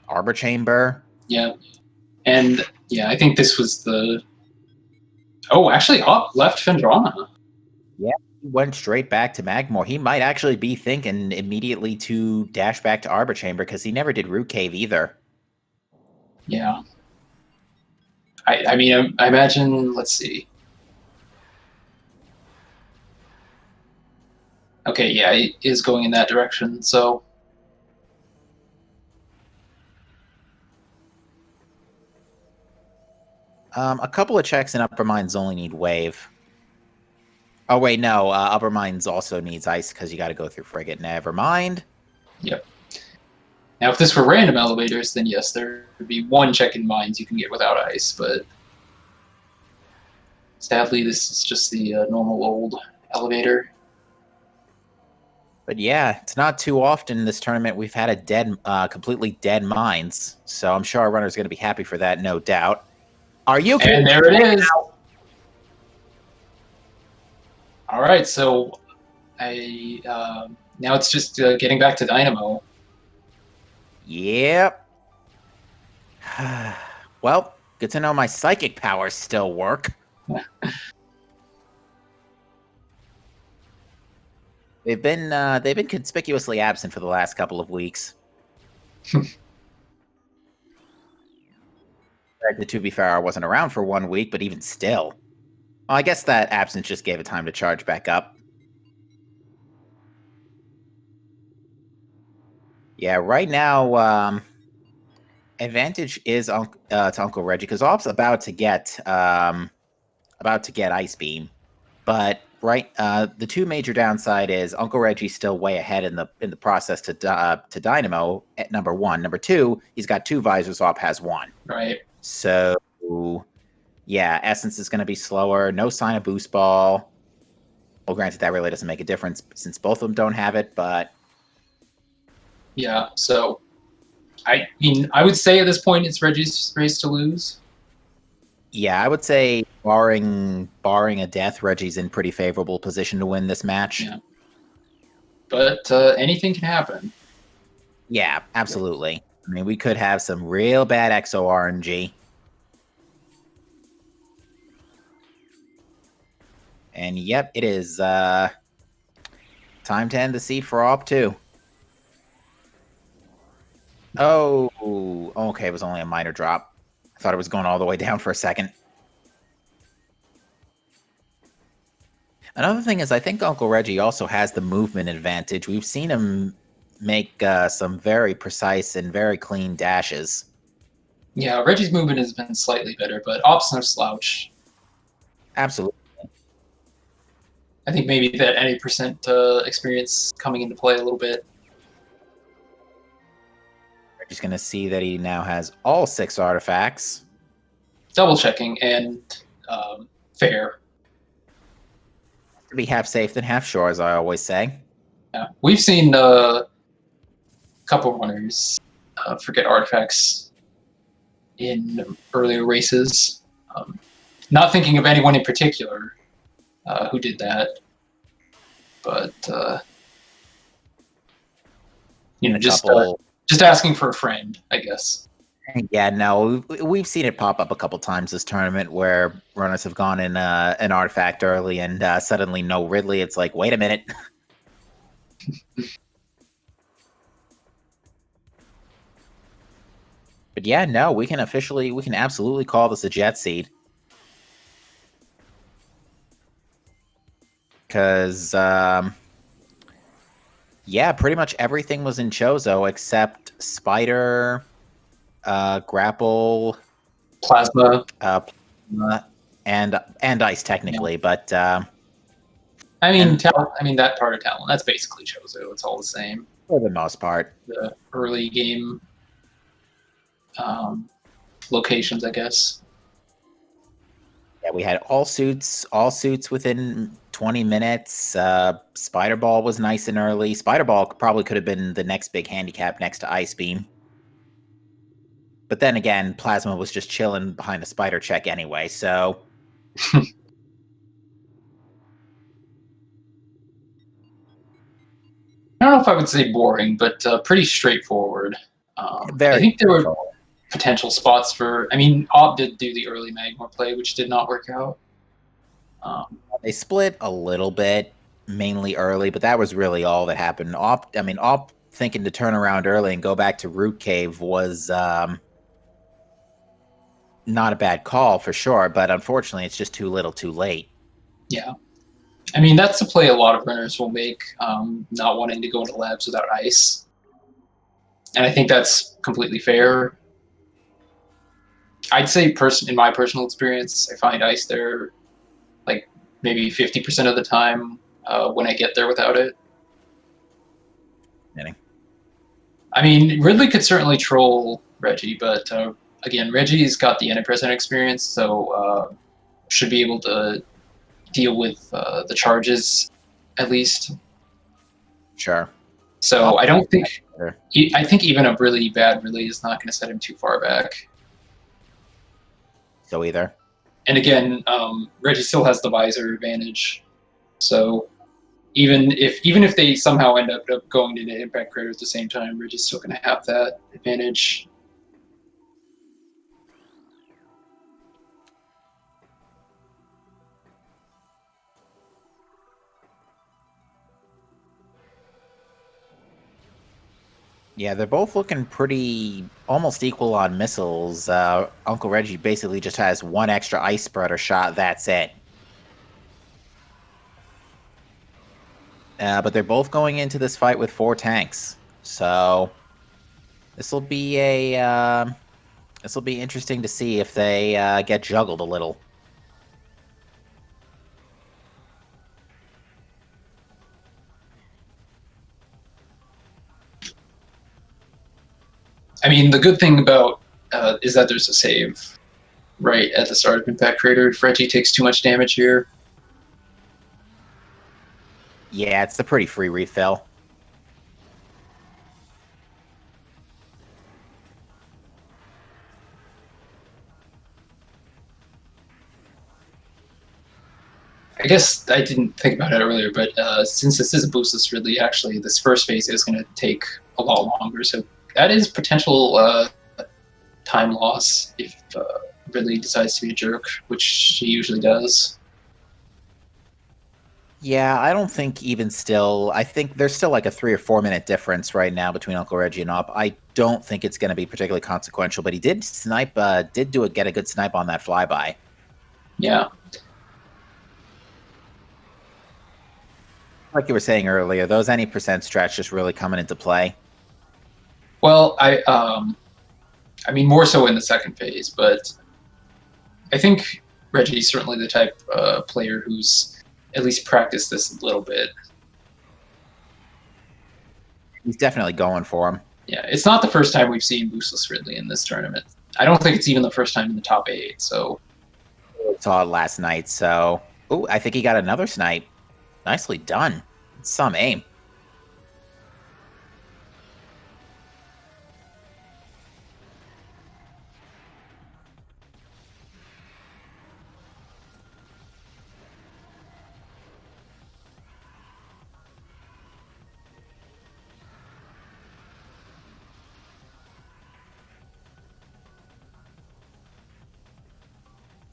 Arbor Chamber. Yeah. And yeah, I think this was the. Oh, actually, Op left Fendrana. Yeah, he went straight back to Magmore. He might actually be thinking immediately to dash back to Arbor Chamber because he never did Root Cave either. Yeah. I mean, I imagine, let's see. Okay, yeah, it is going in that direction, so. A couple of checks in Upper Mines only need Wave. Oh, wait, no. Upper Mines also needs Ice because you got to go through Frigate. Never mind. Yep. Now, if this were random elevators, then yes, there would be one check in Mines you can get without Ice, but sadly, this is just the normal old elevator. But yeah, it's not too often in this tournament we've had a completely dead Mines, so I'm sure our runner's going to be happy for that, no doubt. Are you kidding? And there it is! All right, so now it's just getting back to Dynamo. Yep. Well, good to know my psychic powers still work. They've been conspicuously absent for the last couple of weeks. To be fair, I wasn't around for 1 week, but even still. Well, I guess that absence just gave it time to charge back up. Yeah, right now, advantage is to Uncle Reggie because Op's about to get Ice Beam, but the two major downside is Uncle Reggie's still way ahead in the process to Dynamo at number one. Number two, he's got two visors. Op has one. Right. So yeah, Essence is going to be slower. No sign of Boost Ball. Well, granted, that really doesn't make a difference since both of them don't have it, but yeah. So I mean, I would say at this point it's Reggie's race to lose. Yeah, I would say barring a death, Reggie's in pretty favorable position to win this match. Yeah. But anything can happen. Yeah, absolutely. I mean, we could have some real bad XO RNG. And yep, it is time to end the seed for awp2. Oh, okay, it was only a minor drop. I thought it was going all the way down for a second. Another thing is, I think Uncle Reggie also has the movement advantage. We've seen him make some very precise and very clean dashes. Yeah, Reggie's movement has been slightly better, but Op's no slouch. Absolutely. I think maybe that 80% experience coming into play a little bit. Reggie's going to see that he now has all 6 artifacts. Double checking and fair. To be half safe than half sure, as I always say. Yeah, we've seen a couple runners forget artifacts in earlier races. Not thinking of anyone in particular who did that, but just asking for a friend, I guess. Yeah, no, we've seen it pop up a couple times this tournament where runners have gone in an artifact early and suddenly no Ridley. It's like, wait a minute. But yeah, no, we can absolutely call this a jet seed. Because, yeah, pretty much everything was in Chozo except Spider, Grapple, Plasma, and Ice technically, yeah. But I mean, that part of Talon, that's basically Chozo. It's all the same for the most part. The early game locations, I guess. Yeah, we had all suits within 20 minutes. Spider Ball was nice and early. Spider Ball probably could have been the next big handicap next to Ice Beam. But then again, Plasma was just chilling behind a spider check anyway, so... I don't know if I would say boring, but pretty straightforward. I think there were potential spots for... I mean, awp did do the early Magmor play, which did not work out. They split a little bit, mainly early, but that was really all that happened. awp thinking to turn around early and go back to Root Cave was not a bad call for sure, but unfortunately it's just too little too late. Yeah. I mean, that's a play a lot of runners will make, not wanting to go into labs without ice. And I think that's completely fair. I'd say in my personal experience, I find ice there like maybe 50% of the time when I get there without it. I mean, Ridley could certainly troll Reggie, but again, Reggie's got the N% experience, so should be able to deal with the charges at least. Sure. So I don't think... I think even a really bad relay is not going to set him too far back. So either. And again, Reggie still has the visor advantage. So even if they somehow end up going into impact crater at the same time, Reggie's still going to have that advantage. Yeah, they're both looking pretty almost equal on missiles. Uncle Reggie basically just has one extra ice spreader shot, that's it. But they're both going into this fight with 4 tanks. So this will be interesting to see if they get juggled a little. I mean, the good thing about is that there's a save right at the start of impact crater if Reggie takes too much damage here. Yeah, it's a pretty free refill. I guess I didn't think about it earlier, but since this is a boostless Ridley, actually, this first phase is going to take a lot longer. So that is potential time loss if Ridley decides to be a jerk, which she usually does. Yeah, I don't think even still. I think there's still like a 3 or 4 minute difference right now between Uncle Reggie and Op. I don't think it's going to be particularly consequential, but he did snipe, get a good snipe on that flyby. Yeah. Like you were saying earlier, those any percent stretch just really coming into play. Well, I mean, more so in the second phase, but I think Reggie's certainly the type player who's at least practiced this a little bit. He's definitely going for him. Yeah, it's not the first time we've seen boostless Ridley in this tournament. I don't think it's even the first time in the top 8. So saw it last night. So, oh, I think he got another snipe. Nicely done. Some aim.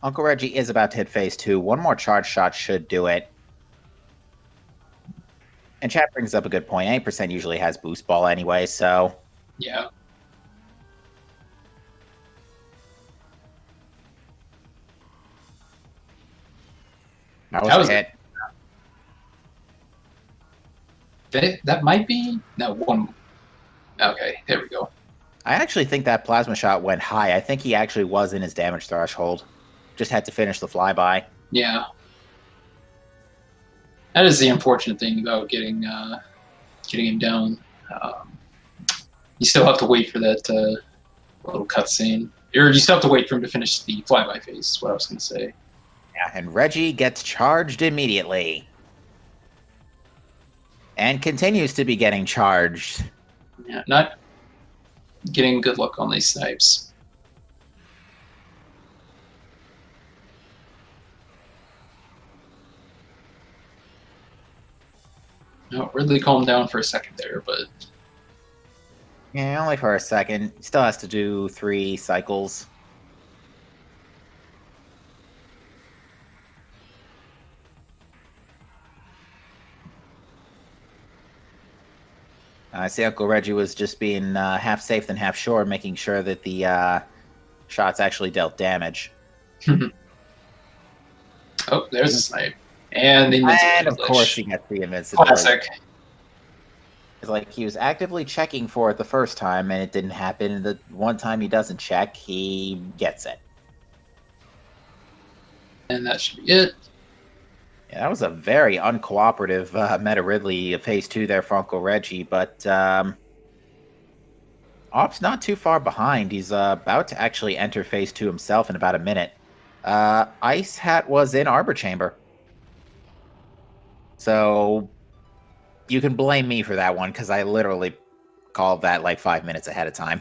Uncle Reggie is about to hit phase 2. One more charge shot should do it. And chat brings up a good point. 8% usually has boost ball anyway, so... yeah. That was a hit. That might be... No, one... Okay, there we go. I actually think that plasma shot went high. I think he actually was in his damage threshold. Just had to finish the flyby. Yeah. That is the unfortunate thing about getting him down. You still have to wait for that little cutscene. Or you still have to wait for him to finish the flyby phase, is what I was going to say. Yeah, and Reggie gets charged immediately. And continues to be getting charged. Yeah, not getting good luck on these snipes. No, Ridley calmed down for a second there, but... Yeah, only for a second. Still has to do 3 cycles. I see Uncle Reggie was just being half safe than half sure, making sure that the shots actually dealt damage. Oh, there's a snipe. And the And of course he gets the invincibility. Classic. It's like he was actively checking for it the first time and it didn't happen. And the one time he doesn't check, he gets it. And that should be it. Yeah, that was a very uncooperative Meta Ridley phase 2 there for Uncle Reggie, but Op's not too far behind. He's about to actually enter phase 2 himself in about a minute. Ice Hat was in Arbor Chamber. So you can blame me for that one, because I literally called that like 5 minutes ahead of time.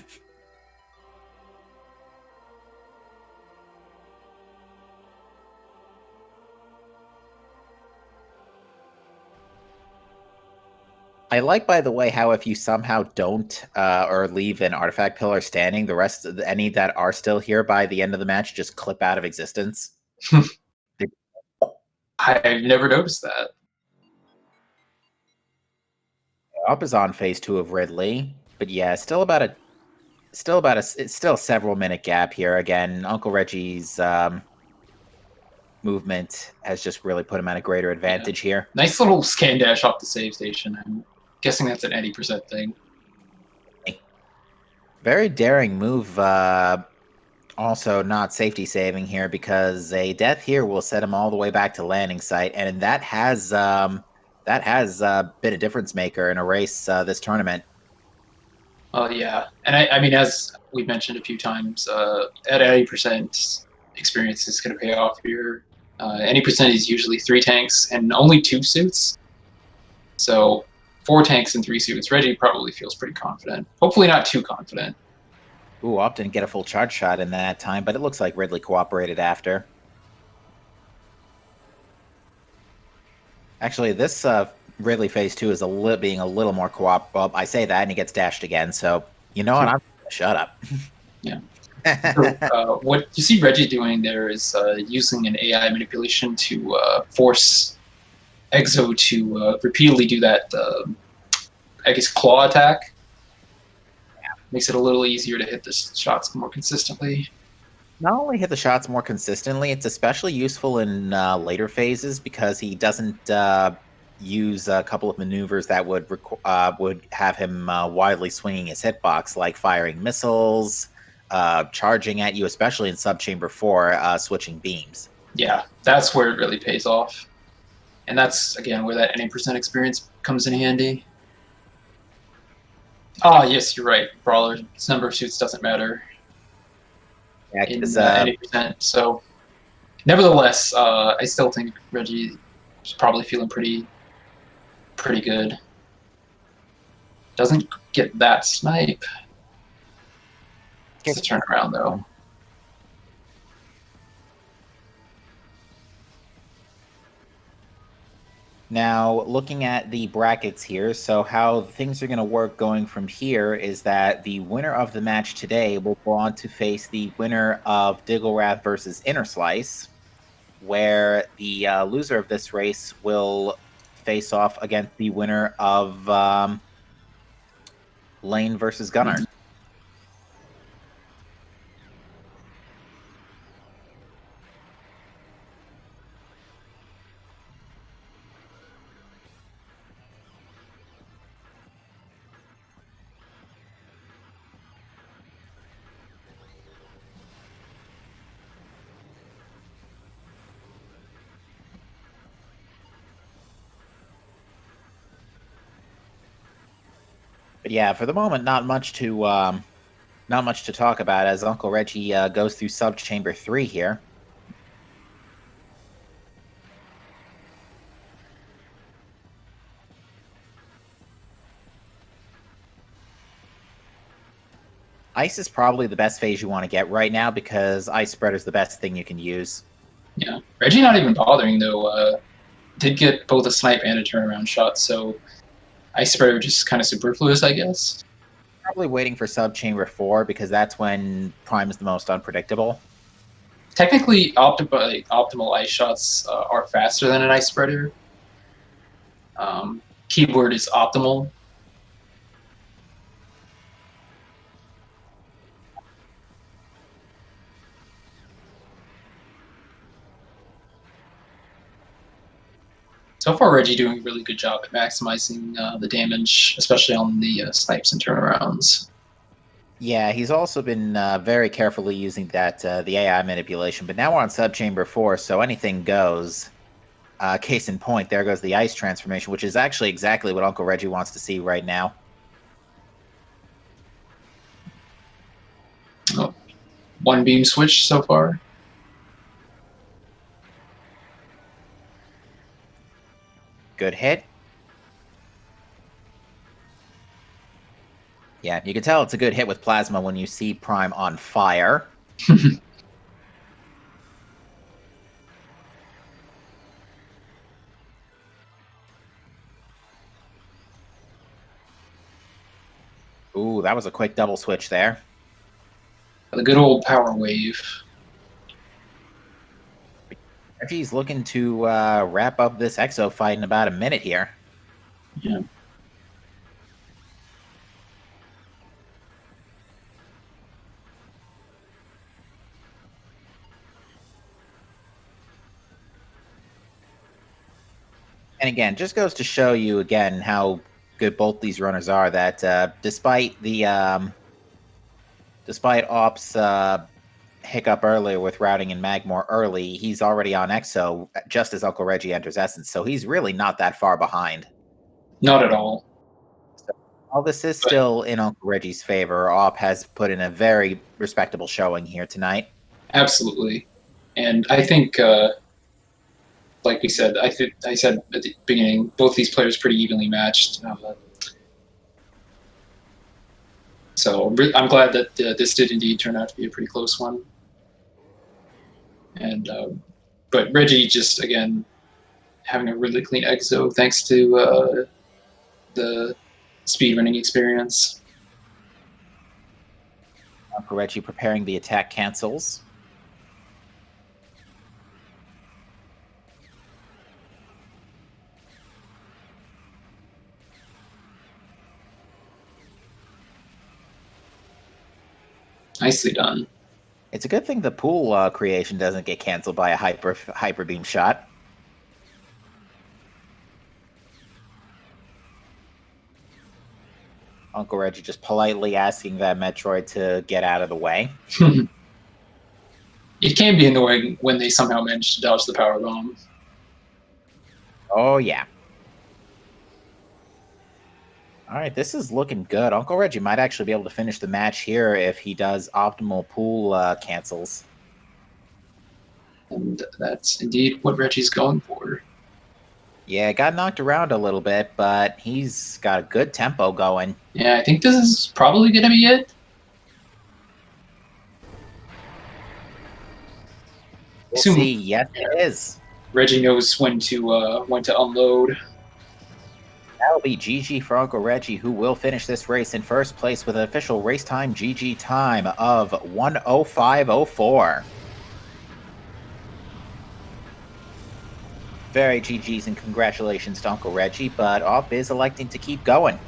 I like, by the way, how if you somehow don't or leave an artifact pillar standing, the rest of any that are still here by the end of the match just clip out of existence. I've never noticed that. Up is on phase 2 of Ridley, but yeah, it's still several minute gap here. Again, Uncle Reggie's movement has just really put him at a greater advantage here. Nice little scan dash off the save station. I'm guessing that's an 80% thing. Very daring move. Also not safety saving here, because a death here will set him all the way back to landing site, and that has been a difference maker in a race this tournament. Oh yeah, and I mean, as we've mentioned a few times, at 80% experience is going to pay off here. 80% is usually 3 tanks and only 2 suits, so 4 tanks and 3 suits. Reggie probably feels pretty confident. Hopefully not too confident. Ooh, Op didn't get a full charge shot in that time, but it looks like Ridley cooperated after. Actually, this Ridley phase 2 is being a little more co-op. Well, I say that, and he gets dashed again. So you know what? I'm gonna shut up. Yeah. So, what you see Reggie doing there is using an AI manipulation to force Exo to repeatedly do that, I guess, claw attack. Makes it a little easier to hit the shots more consistently. Not only hit the shots more consistently, it's especially useful in later phases because he doesn't use a couple of maneuvers that would have him widely swinging his hitbox, like firing missiles, charging at you, especially in Subchamber 4, switching beams. Yeah, that's where it really pays off. And that's, again, where that NA% experience comes in handy. Ah, yes, you're right. Brawler's number of suits doesn't matter Yeah, in 'cause, NA%. So, nevertheless, I still think Reggie is probably feeling pretty good. Doesn't get that snipe. It's a turnaround, though. Now, looking at the brackets here, so how things are going to work going from here is that the winner of the match today will go on to face the winner of Digglerath versus Inner Slice, where the loser of this race will face off against the winner of Lane versus Gunnar. Mm-hmm. But yeah, for the moment, not much to talk about as Uncle Reggie goes through Subchamber 3 here. Ice is probably the best phase you want to get right now because Ice Spreader is the best thing you can use. Yeah, Reggie not even bothering though. Did get both a snipe and a turnaround shot, so Ice Spreader just kind of superfluous, I guess. Probably waiting for Subchamber 4 because that's when Prime is the most unpredictable. Technically, optimal ice shots are faster than an Ice Spreader. Keyword is optimal. So far, Reggie doing a really good job at maximizing the damage, especially on the snipes and turnarounds. Yeah, he's also been very carefully using that the AI manipulation, but now we're on Subchamber 4, so anything goes. Case in point, there goes the ice transformation, which is actually exactly what Uncle Reggie wants to see right now. Oh, one beam switch so far. Good hit. Yeah, you can tell it's a good hit with Plasma when you see Prime on fire. Ooh, that was a quick double switch there. The good old power wave. Reggie's looking to wrap up this Exo fight in about a minute here. Yeah. And again, just goes to show you again how good both these runners are. That despite Ops hiccup earlier with routing in Magmore early, he's already on Exo just as Uncle Reggie enters Essence. So he's really not that far behind. Not at all. So while this is still in Uncle Reggie's favor, Op has put in a very respectable showing here tonight. Absolutely. And I think, like we said, I said at the beginning, both these players pretty evenly matched. So I'm glad that this did indeed turn out to be a pretty close one. And but Reggie just again having a really clean exo thanks to the speedrunning experience. Uncle Reggie preparing the attack cancels. Nicely done. It's a good thing the pool creation doesn't get canceled by a hyper beam shot. Uncle Reggie just politely asking that Metroid to get out of the way. It can be annoying when they somehow manage to dodge the power bomb. Oh, yeah. All right, this is looking good. Uncle Reggie might actually be able to finish the match here if he does optimal pool cancels. And that's indeed what Reggie's going for. Yeah, got knocked around a little bit, but he's got a good tempo going. Yeah, I think this is probably going to be it. We'll see. Yes, it is. Reggie knows when to unload. That'll be GG for Uncle Reggie, who will finish this race in first place with an official race time GG time of 1:05:04. Very GG's and congratulations to Uncle Reggie, but Op is electing to keep going.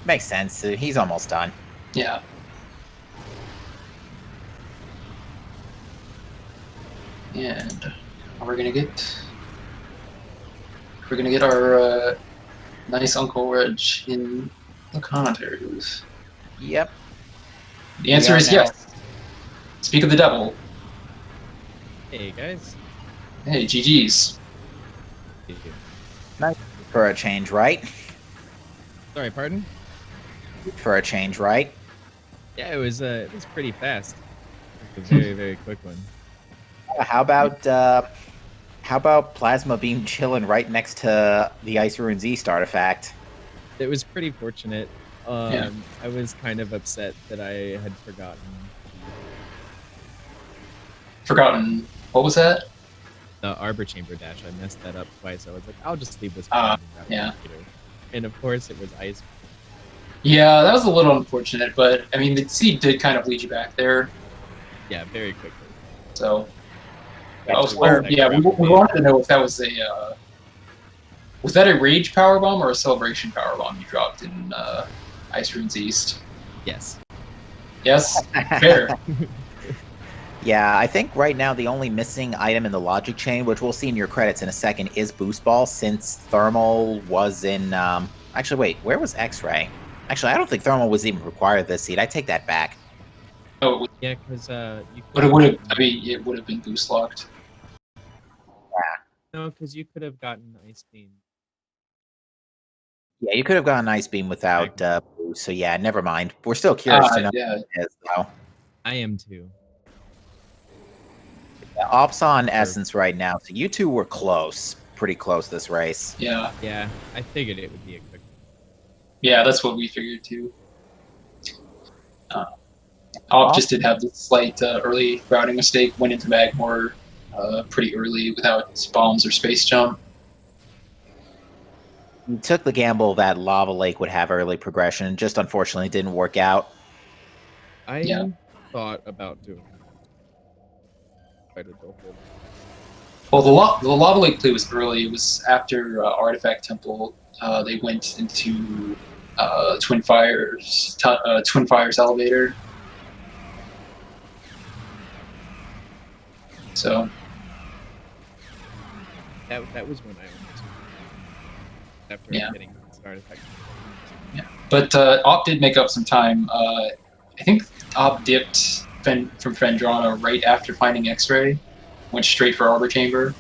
Makes sense. He's almost done. Yeah. And we're gonna get our nice Uncle Reg in the commentaries. Yep. The answer is yes. Speak of the devil. Hey guys. Hey, GG's. Nice for a change, right? Sorry, pardon? For a change, right? Yeah, it was pretty fast. A very, very quick one. How about Plasma Beam chilling right next to the Ice Ruins East artifact? It was pretty fortunate. Yeah. I was kind of upset that I had Forgotten. What was that? the Arbor Chamber dash. I messed that up twice. I was like, I'll just leave this. Yeah. And of course, it was ice. Yeah, that was a little unfortunate, but I mean, the seed did kind of lead you back there. Yeah, very quickly. So, Yeah, we wanted to know if that was was that a rage power bomb or a celebration power bomb you dropped in Ice Ruins East? Yes. Yes, fair. Yeah, I think right now the only missing item in the logic chain, which we'll see in your credits in a second, is Boost Ball, since Thermal was in... actually, wait, where was X-Ray? Actually, I don't think Thermal was even required this seed. I take that back. Oh, yeah, because but it would have. I mean, it would have been boost locked. No, because you could have gotten Ice Beam. Yeah, you could have gotten Ice Beam without Boost, so yeah, never mind. We're still curious to know Yeah. what it is, though. I am too. Yeah, Ops on Essence right now, so you two were close. Pretty close this race. Yeah. Yeah, I figured it would be a quick. Yeah, that's what we figured too. Op just did have this slight early routing mistake. Went into Magmore pretty early without bombs or space jump. You took the gamble that Lava Lake would have early progression, just unfortunately didn't work out. I thought about doing quite a whole. Well, the Lava Lake play was early. It was after Artifact Temple. They went into Twin Fires elevator. So that was when I almost after getting started. Yeah, but Op did make up some time. I think Op dipped from Fendrana right after finding X-Ray, went straight for Arbor Chamber.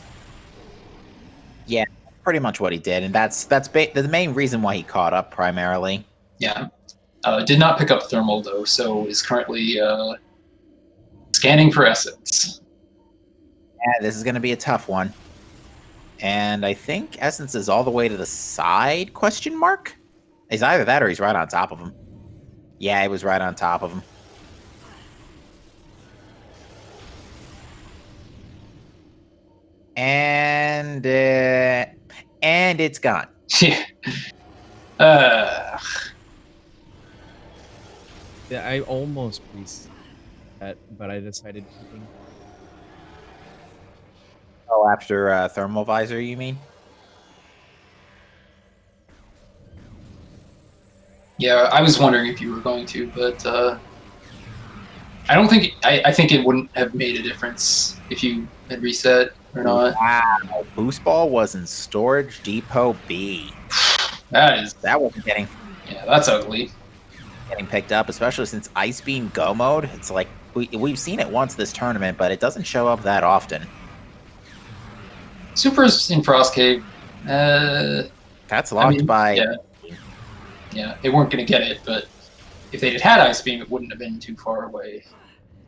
Yeah, pretty much what he did, and that's the main reason why he caught up primarily. Yeah, did not pick up Thermal though, so is currently scanning for Essence. Yeah, this is going to be a tough one. And I think Essence is all the way to the side, question mark? He's either that or he's right on top of him. Yeah, he was right on top of him. And and it's gone. Yeah. Yeah, I almost reset, but I decided keeping. Oh, after thermal visor, you mean? Yeah, I was wondering if you were going to, but I don't think I think it wouldn't have made a difference if you had reset or not. Wow, Boost Ball was in Storage Depot B. That wasn't getting that's ugly. picked up, especially since Ice Beam Go mode. It's like we've seen it once this tournament, but it doesn't show up that often. Super's in Frost Cave. That's locked by. Yeah, they weren't going to get it, but if they'd had Ice Beam, it wouldn't have been too far away.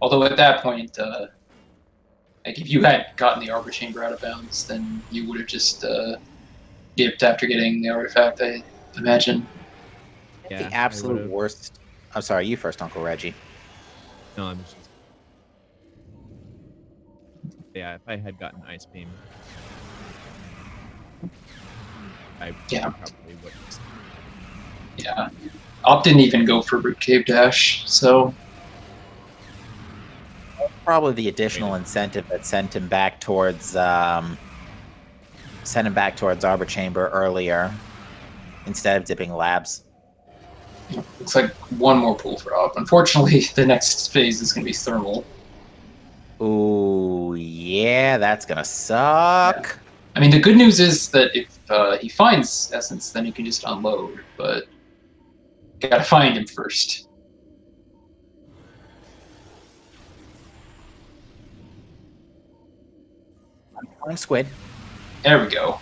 Although at that point, like if you had gotten the Arbor Chamber out of bounds, then you would have just dipped after getting the artifact, I imagine. Yeah, the absolute worst. I'm sorry, you first, Uncle Reggie. No, I'm just. Yeah, if I had gotten Ice Beam, I probably would have. Yeah. Op didn't even go for Root Cave Dash, so. Probably the additional incentive that sent him back towards Arbor Chamber earlier instead of dipping labs. Looks like one more pool for Op. Unfortunately, the next phase is going to be thermal. Ooh, yeah, that's gonna suck. Yeah. I mean, the good news is that if he finds Essence, then he can just unload, but gotta find him first. I'm calling Squid. There we go.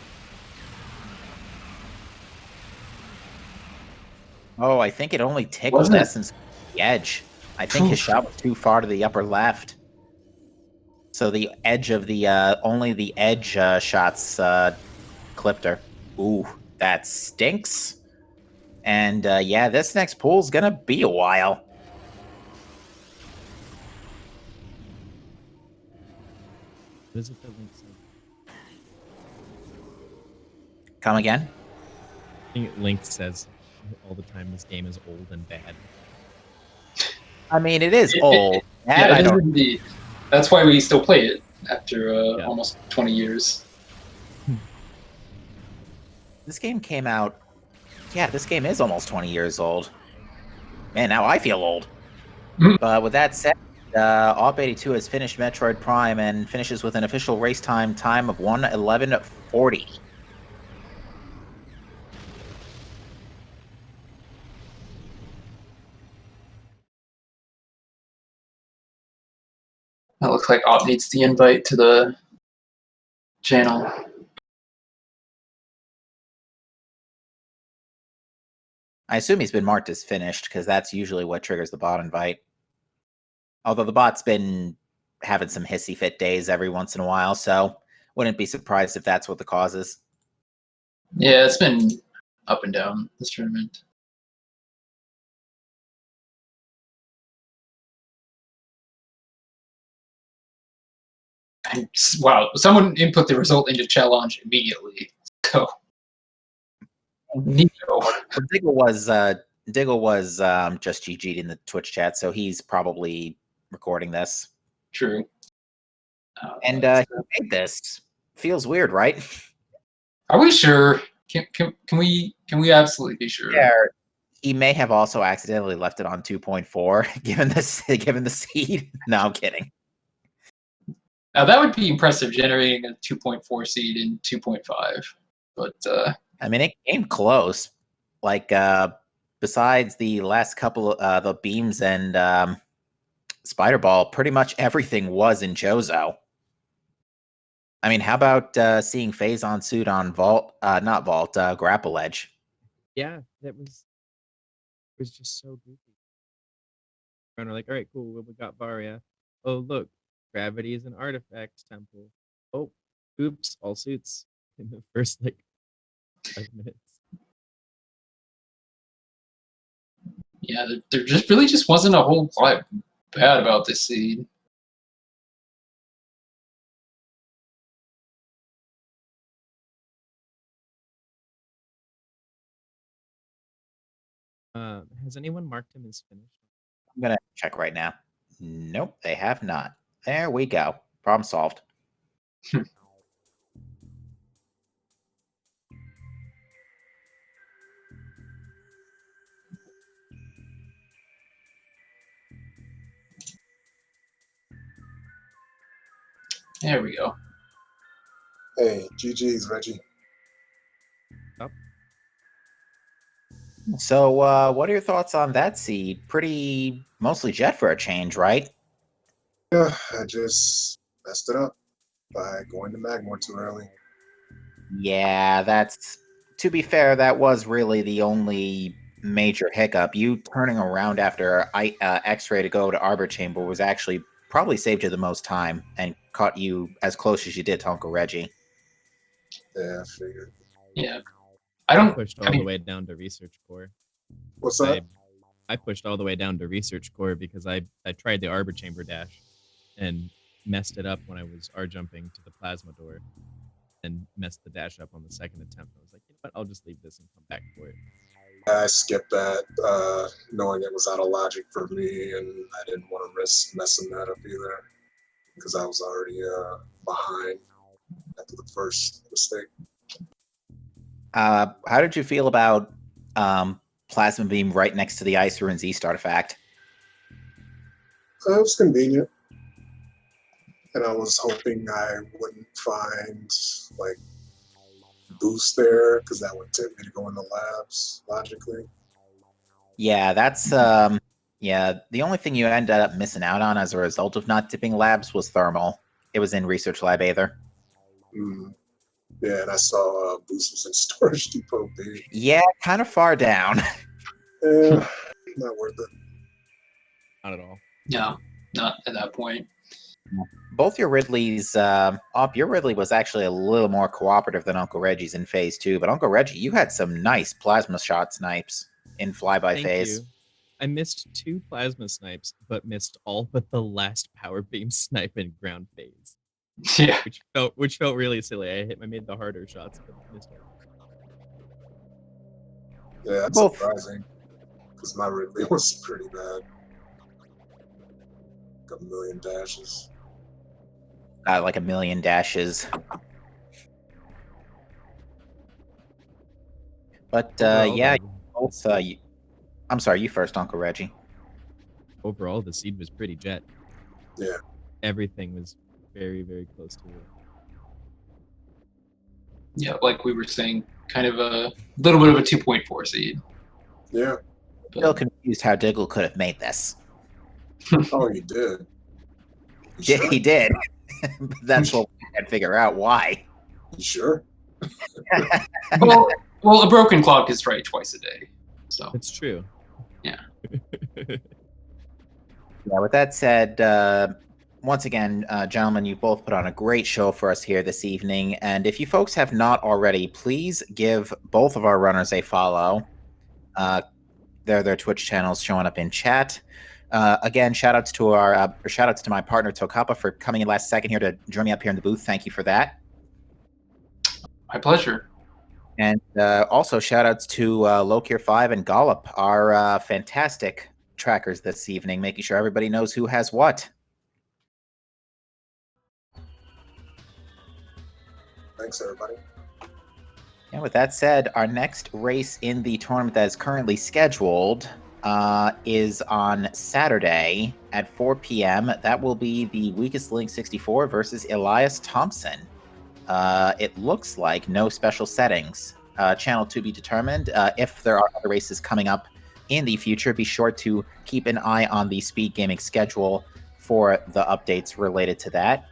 Oh, I think it only tickled Essence the edge. I think his shot was too far to the upper left. So the edge of the only the edge shots clipped her. Ooh, that stinks. And yeah, this next pool's gonna be a while. What is it that Link said? Come again? I think Link says all the time this game is old and bad. I mean, it is old. Yeah, it is indeed. That's why we still play it after almost 20 years. This game came out. Yeah, this game is almost 20 years old. Man, now I feel old. But with that said, awp82 has finished Metroid Prime and finishes with an official race time of 1:11:40. That looks like Op needs the invite to the channel. I assume he's been marked as finished because that's usually what triggers the bot invite. Although the bot's been having some hissy fit days every once in a while, so wouldn't be surprised if that's what the cause is. Yeah, it's been up and down this tournament. Wow, someone input the result into challenge immediately. So, Diggle was just GG'd in the Twitch chat, so he's probably recording this. True. And he made this. Feels weird, right? Are we sure? Can we absolutely be sure? Yeah. He may have also accidentally left it on 2.4, given the seed. No, I'm kidding. Now that would be impressive, generating a 2.4 seed in 2.5. But I mean, it came close. Like besides the last couple of the beams and Spider Ball, pretty much everything was in Jozo. I mean, how about seeing Phazon suit on Grapple Edge? Yeah, it was just so goofy. And we're like, all right, cool, we got Varia. Oh, look, gravity is an artifact temple. Oh, oops, all suits in the first, 5 minutes. Yeah, there just wasn't a whole lot bad about this seed. Has anyone marked him as finished? I'm gonna check right now. Nope, they have not. There we go. Problem solved. There we go. Hey, GG's, Reggie. So, what are your thoughts on that seed? Pretty mostly jet for a change, right? Yeah, I just messed it up by going to Magmore too early. Yeah, that's, to be fair, that was really the only major hiccup. You turning around after X-ray to go to Arbor Chamber was actually probably saved you the most time and caught you as close as you did to Uncle Reggie. Yeah, I figured. Yeah. I pushed all the way down to research core. What's that? I pushed all the way down to research core because I tried the Arbor Chamber dash and messed it up when I was R-jumping to the plasma door and messed the dash up on the second attempt. I was like, you know what, I'll just leave this and come back for it. I skipped that, knowing it was out of logic for me, and I didn't want to risk messing that up either because I was already behind after the first mistake. How did you feel about Plasma Beam right next to the Ice Ruins East artifact? It was convenient. And I was hoping I wouldn't find, like, boost there, because that would tempt me to go in the labs, logically. Yeah, that's, yeah, the only thing you ended up missing out on as a result of not tipping labs was thermal. It was in Research Lab Aether. Yeah, and I saw boost was in Storage Depot B. Yeah, kind of far down. Yeah, not worth it. Not at all. No, not at that point. Both your Ridleys, your Ridley was actually a little more cooperative than Uncle Reggie's in Phase 2, but Uncle Reggie, you had some nice plasma shot snipes in flyby Thank phase. you. I missed 2 plasma snipes, but missed all but the last power beam snipe in ground phase. Yeah. Which felt really silly. I made the harder shots, but missed all. Yeah, that's Both. Surprising, because my Ridley was pretty bad. Like a million dashes. Like a million dashes. But Overall, yeah, both, I'm sorry, you first, Uncle Reggie. Overall, the seed was pretty jet. Yeah. Everything was very, very close to it. Yeah, like we were saying, kind of a little bit of a 2.4 seed. Yeah. Still confused how Diggle could have made this. Oh, he did. He did. That's what we had to figure out why. You sure? Well, a broken clock is right twice a day. So it's true. Yeah. Yeah, with that said, once again, gentlemen, you both put on a great show for us here this evening. And if you folks have not already, please give both of our runners a follow. Their Twitch channels showing up in chat. Again, shout outs to my partner Tokapa for coming in last second here to join me up here in the booth. Thank you for that. My pleasure. And also shout outs to Lokir5 and Gollop, our fantastic trackers this evening, making sure everybody knows who has what. Thanks, everybody. And with that said, our next race in the tournament that is currently scheduled is on Saturday at 4 p.m. That will be the Weakest Link 64 versus Elias Thompson. It looks like no special settings. Channel to be determined. If there are other races coming up in the future, be sure to keep an eye on the SpeedGaming schedule for the updates related to that.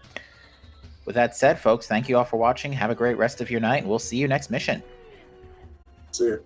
With that said, folks, thank you all for watching. Have a great rest of your night, and we'll see you next mission. See you.